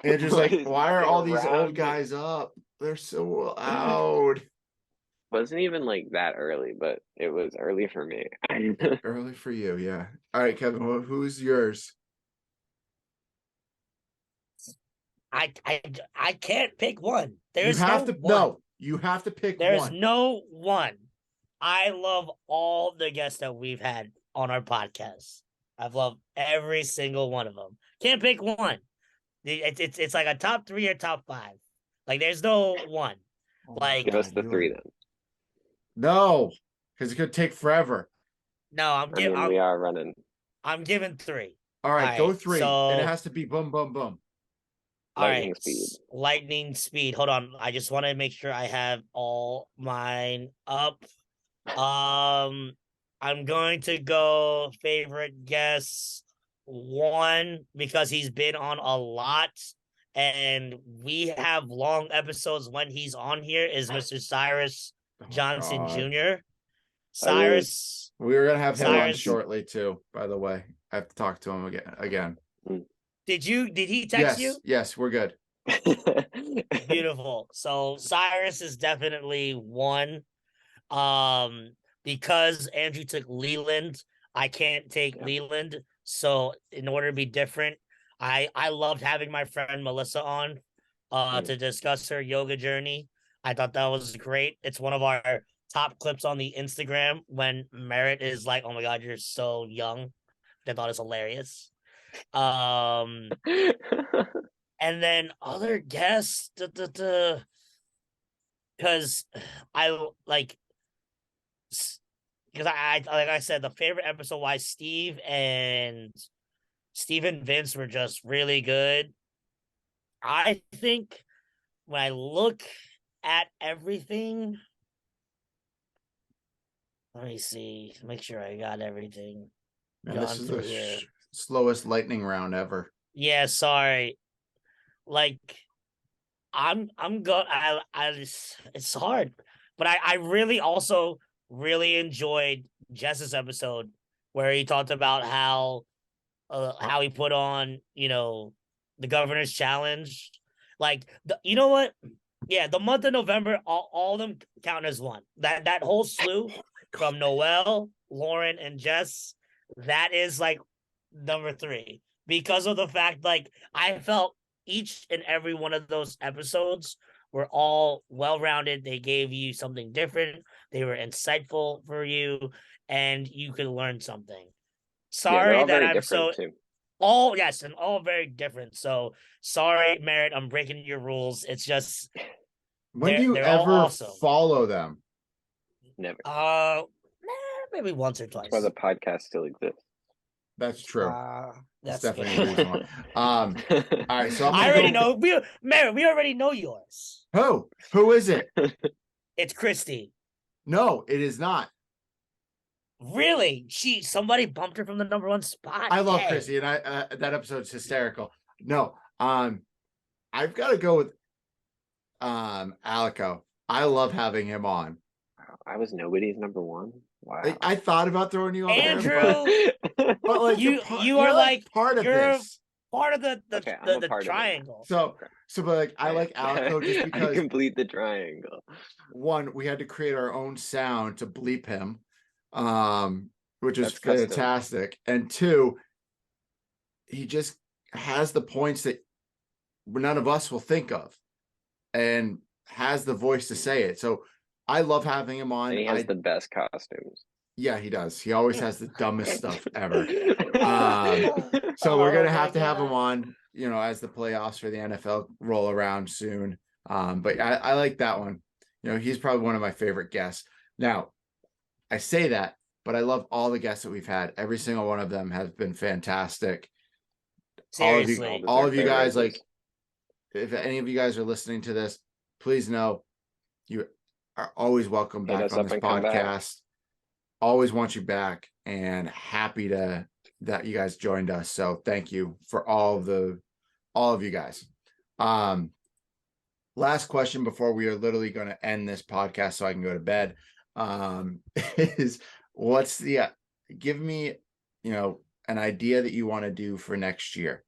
Andrew's like, why are all these old guys up? They're so loud. Wasn't even like that early, but it was early for me. Early for you, yeah. All right, Kevin, who's yours? I can't pick one. You have to pick one. There's no one. I love all the guests that we've had on our podcast. I've loved every single one of them. Can't pick one. It's like a top 3 or top 5. Like there's no one. Like give us the 3 then. No, because it could take forever. No, we are running. I'm giving 3. All right, go 3. So, and it has to be boom, boom, boom. Lightning speed. Lightning speed. Hold on. I just want to make sure I have all mine up. I'm going to go favorite guest 1 because he's been on a lot and we have long episodes when he's on here is Mr. Cyrus Johnson Jr. Cyrus. We were going to have him on shortly too, by the way. I have to talk to him again. Did he text you? Yes, we're good. Beautiful. So Cyrus is definitely one. Because Andrew took Leland, I can't take Leland. So in order to be different, I loved having my friend Melissa on to discuss her yoga journey. I thought that was great. It's one of our top clips on the Instagram when Merritt is like, "Oh my god, you're so young." I thought it's hilarious. And then other guests, because I like because I like I said, the favorite episode why Steve and Vince were just really good. I think when I look at everything, let me see, make sure I got everything And gone this is through the here. slowest lightning round ever. Yeah, sorry. Like I'm go I just, it's hard. But I really also really enjoyed Jess's episode where he talked about how he put on, the governor's challenge. Like you know what? Yeah, the month of November, all of them count as one. That whole slew from Noel, Lauren, and Jess, that is like number 3. Because of the fact, like, I felt each and every one of those episodes were all well-rounded. They gave you something different. They were insightful for you, and you could learn something. Yeah, they're Sorry all that very I'm different so too. all yes, and all very different. So sorry, Merritt, I'm breaking your rules. It's just When do you they're all ever awesome. follow them? Never. Maybe once or That's twice. why the podcast still exists. That's true. That's It's definitely good. a reason why. All right, so I'm I gonna already go. know. Merritt, we already know yours. Who is it? It's Christy. No, it is not. Really? Somebody bumped her from the number 1 spot. I love Dang. Chrissy, and I that episode's hysterical. No, I've got to go with Alico. I love having him on. I was nobody's number 1. Wow. I thought about throwing you up Andrew, there, but like you you're are like part of you're this. part of the Okay, I'm a the part of it. triangle. So but like I like Alico just I because complete the triangle. one, we had to create our own sound to bleep him, which is That's custom. fantastic. And two, he just has the points that none of us will think of and has the voice to say it. So I love having him on. And he has the best costumes. Yeah, he does. He always has the dumbest stuff ever. So So we're gonna Oh have my to have him God. on, as the playoffs for the NFL roll around soon. But I like that one. He's probably one of my favorite guests. Now, I say that, but I love all the guests that we've had. Every single one of them has been fantastic. Seriously. All of you guys, like, if any of you guys are listening to this, please know you are always welcome Hit back us on up this and come back. podcast. Always want you back and happy that you guys joined us. So thank you for all of you guys. Last question before we are literally going to end this podcast so I can go to bed. Is what's give me, an idea that you want to do for next year.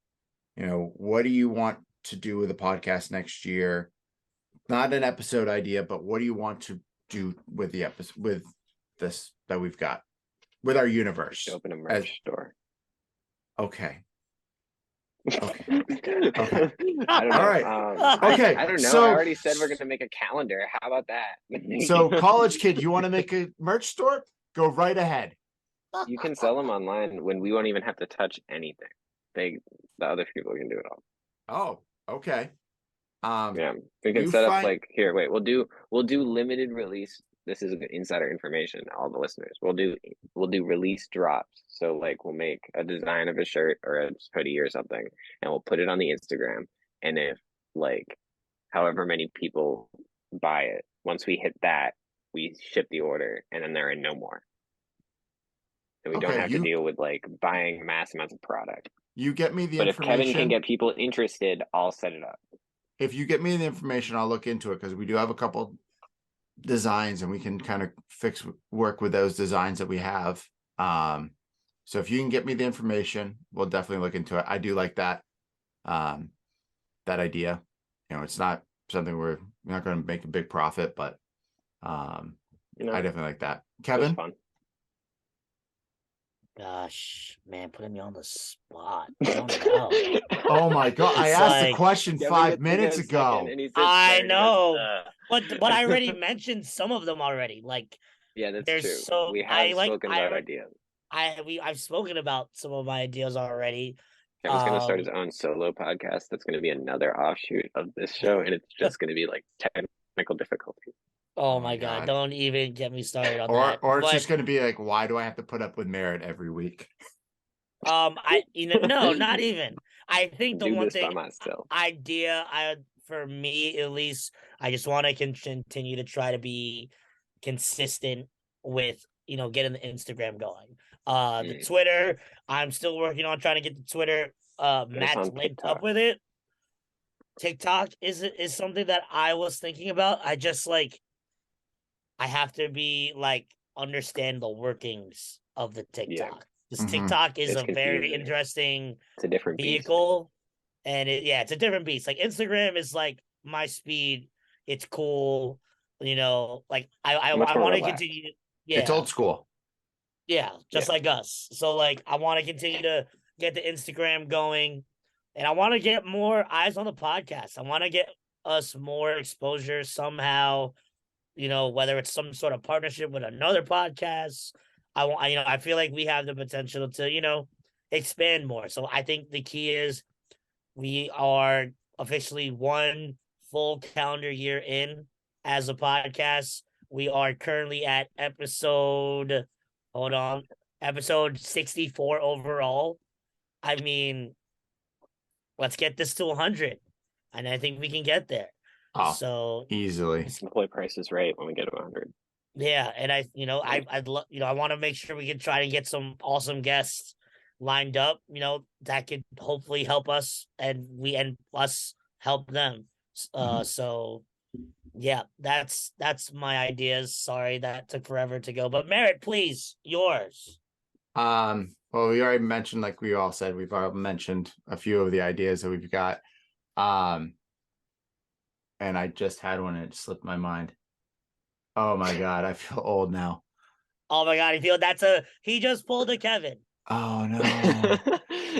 What do you want to do with the podcast next year? Not an episode idea, but what do you want to do with the episode, with this that we've got, with our universe? Open a merch store. Okay. Okay. Okay. I don't know. All right. Okay. I don't know. So, I already said we're gonna make a calendar. How about that? So, college kid, you want to make a merch store? Go right ahead. You can sell them online when we won't even have to touch anything. The other people can do it all. Oh, okay. Yeah, we can set up like here. Wait, we'll do limited release. This is insider information. All the listeners, we'll do release drops. So like we'll make a design of a shirt or a hoodie or something, and we'll put it on the Instagram. And if like however many people buy it, once we hit that, we ship the order, and then there are no more. And we don't have to deal with like buying mass amounts of product. You get me the but information. If Kevin can get people interested, I'll set it up. If you get me the information, I'll look into it because we do have a couple designs and we can kind of work with those designs that we have. So if you can get me the information, we'll definitely look into it. I do like that. that idea. It's not something we're not going to make a big profit, but I definitely like that. Kevin? Fun. Gosh, man, putting me on the spot. I don't know. Oh my God. I It's asked the like- question 5 minutes ago. I know. But I already mentioned some of them already. Like, yeah, that's there's true. so We have I like spoken I about ideas. I've spoken about some of my ideas already. Kevin's going to start his own solo podcast. That's going to be another offshoot of this show, and it's just going to be like technical difficulties. Oh my God! Don't even get me started on Or that. it's just going to be like, why do I have to put up with Merritt every week? No, not even. I think the Do one this by thing myself. for me at least, I just want to continue to try to be consistent with getting the Instagram going. The Twitter, I'm still working on trying to get the Twitter. Matt's linked up with it. TikTok is something that I was thinking about. I just I have to be understand the workings of the TikTok. Yeah. This TikTok is It's a very confusing. interesting It's a different vehicle. And it's a different beast. Like Instagram is like my speed. It's cool. I want to continue. Yeah. It's old school. Yeah, just like us. So I want to continue to get the Instagram going, and I want to get more eyes on the podcast. I want to get us more exposure somehow. Whether it's some sort of partnership with another podcast. I feel like we have the potential to expand more. So I think the key is we are officially 1 full calendar year in as a podcast. We are currently at episode 64 overall. I mean, let's get this to 100, and I think we can get there. So easily. Employee Price is Right when we get to 100. Yeah, and I want to make sure we can try to get some awesome guests lined up, that could hopefully help us and us help them. So yeah, that's my ideas. Sorry that took forever to go, but Merritt, please, yours. Well, we already mentioned, like we all said, we've already mentioned a few of the ideas that we've got. And I just had one and it slipped my mind. Oh my God, I feel old now. Oh my God, he just pulled a Kevin. Oh no.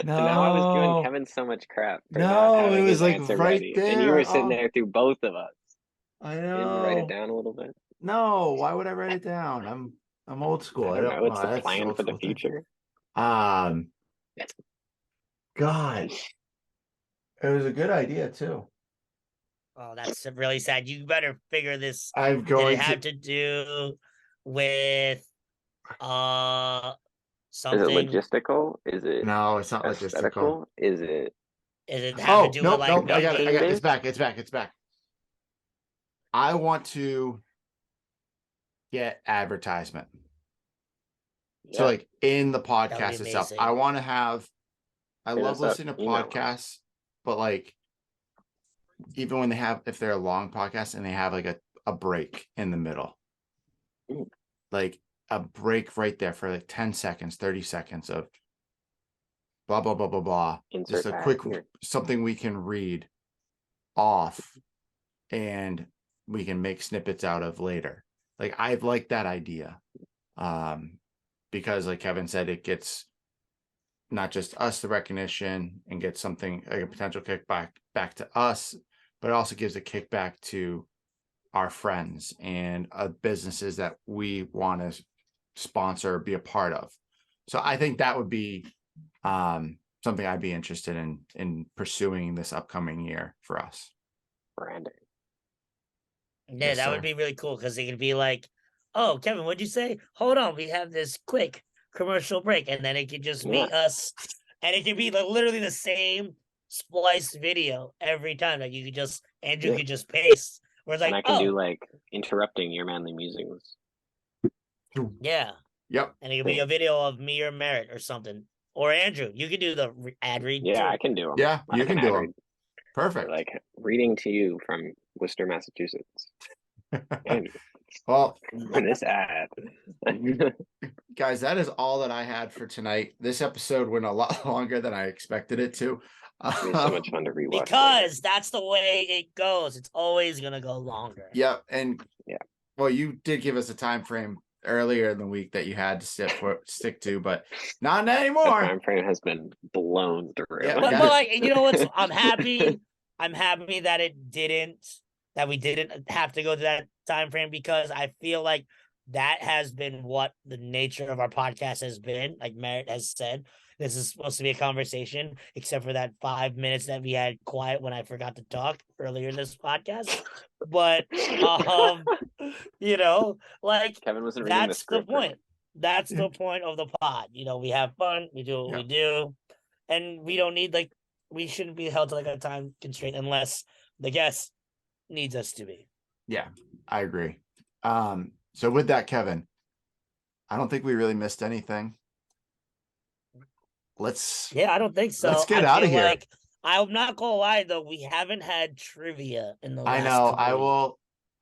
Now I was giving Kevin so much crap for not No, having it was his like answer right ready. there. And you were sitting there through both of us. I Didn't you write it know. down a little bit? No, why would I write it down? I'm old school. I don't know. It's the that's plan old for the school thing. future. God, it was a good idea too. Oh, that's really sad. You better figure this. I'm Did going it have to do with something? Is it logistical? Is it No, it's not logistical. aesthetical? Is it have to do no, with no, I got it. production It's back. I want to get advertisement. So like in the podcast itself, amazing. I want to have, I Hit love us up, listening to email us. podcasts, but like even when if they're a long podcast and they have like a break in the middle, like a break right there for like 10 seconds, 30 seconds of blah, blah, blah, blah, blah. Insert Just a that quick, here. something we can read off and we can make snippets out of later. Like I like that idea. Because like Kevin said, it gets not just us the recognition and gets something like a potential kickback back to us, but it also gives a kickback to our friends and businesses that we want to sponsor or be a part of. So I think that would be something I'd be interested in pursuing this upcoming year for us. Branding. Yeah, Yes, that sir. would be really cool because it could be like, "Oh, Kevin, what'd you say? Hold on, we have this quick commercial break," and then it could just be us, and it could be literally the same spliced video every time. Like you could just Andrew could just paste. Where it's like, and I can do like interrupting your manly musings. Yeah. Yep. And it could be a video of me or Merritt or something. Or Andrew. You could do the ad read. Yeah, too. I can do them. Yeah, you can do ad them. read. Perfect. Like reading to you from Worcester, Massachusetts. And Well, this ad. guys, that is all that I had for tonight. This episode went a lot longer than I expected it to. It's so much fun to rewatch. Because that's the way it goes. It's always gonna go longer. Yeah, and yeah. Well, you did give us a time frame earlier in the week that you had to stick to, but not anymore. The time frame has been blown through. Yeah, But like, you know what's? I'm happy that we didn't have to go to that time frame, because I feel like that has been what the nature of our podcast has been. Like Merritt has said, this is supposed to be a conversation, except for that 5 minutes that we had quiet when I forgot to talk earlier in this podcast. But you know, like, Kevin wasn't reading the that's the script. point. That's the point of the pod. You know, we have fun, we do what we do, and we don't need, like, we shouldn't be held to like a time constraint unless the guest needs us to be. Yeah, I agree. So with that, Kevin, I don't think we really missed anything. I don't think so. Let's get out of here. Like, I'm not gonna lie though, we haven't had trivia in the last I know. couple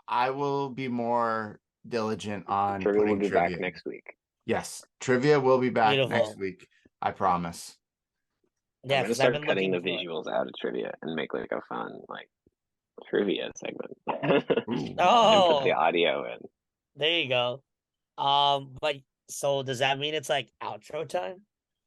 I will be more diligent on Trivia will be trivia back next week. Yes, trivia will be back Beautiful. next week. I promise. Yeah, I'm gonna start I've been cutting the looking visuals out of trivia and make like a fun trivia segment. And Oh, put the audio in. there you go. But so does that mean it's like outro time?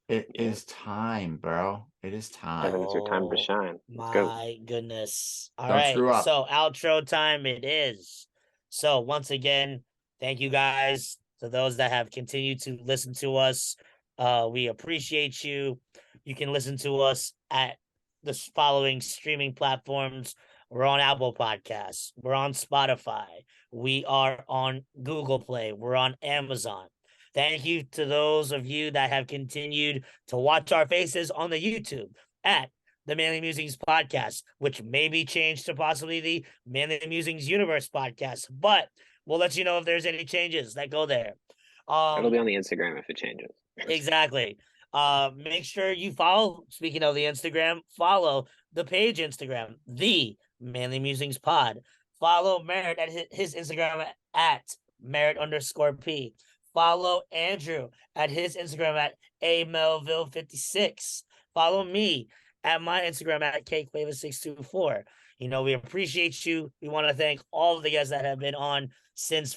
It is time, bro. It is time. Kevin, it's your time to shine. Let's go. My goodness. All Don't right. screw up. So outro time it is. So once again, thank you guys to those that have continued to listen to us. We appreciate you. You can listen to us at the following streaming platforms. We're on Apple Podcasts. We're on Spotify. We are on Google Play. We're on Amazon. Thank you to those of you that have continued to watch our faces on the YouTube at the Manly Musings Podcast, which may be changed to possibly the Manly Musings Universe Podcast, but we'll let you know if there's any changes that go there. It'll be on the Instagram if it changes. Exactly. Make sure you follow, speaking of the Instagram, follow the page Instagram, the Manly Musings Pod. Follow Merritt at his Instagram at Merritt_P. Follow Andrew at his Instagram at amelville56. Follow me at my Instagram at cakeflavor624. You know, we appreciate you. We want to thank all of the guests that have been on since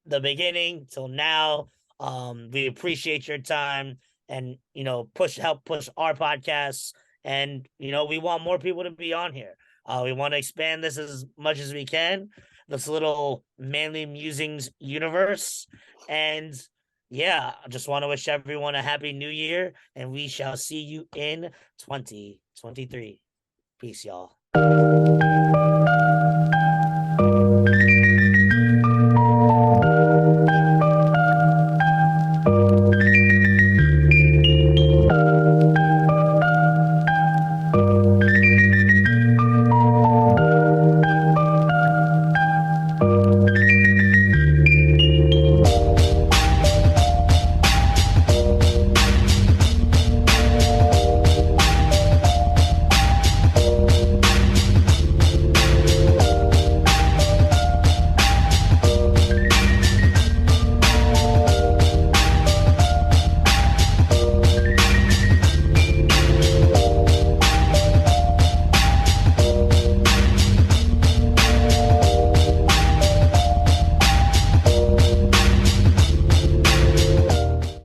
the beginning till now. We appreciate your time and, you know, help push our podcasts. And, you know, we want more people to be on here. We want to expand this as much as we can. This little Manly Musings universe. And yeah, I just want to wish everyone a happy new year, and we shall see you in 2023. Peace, y'all.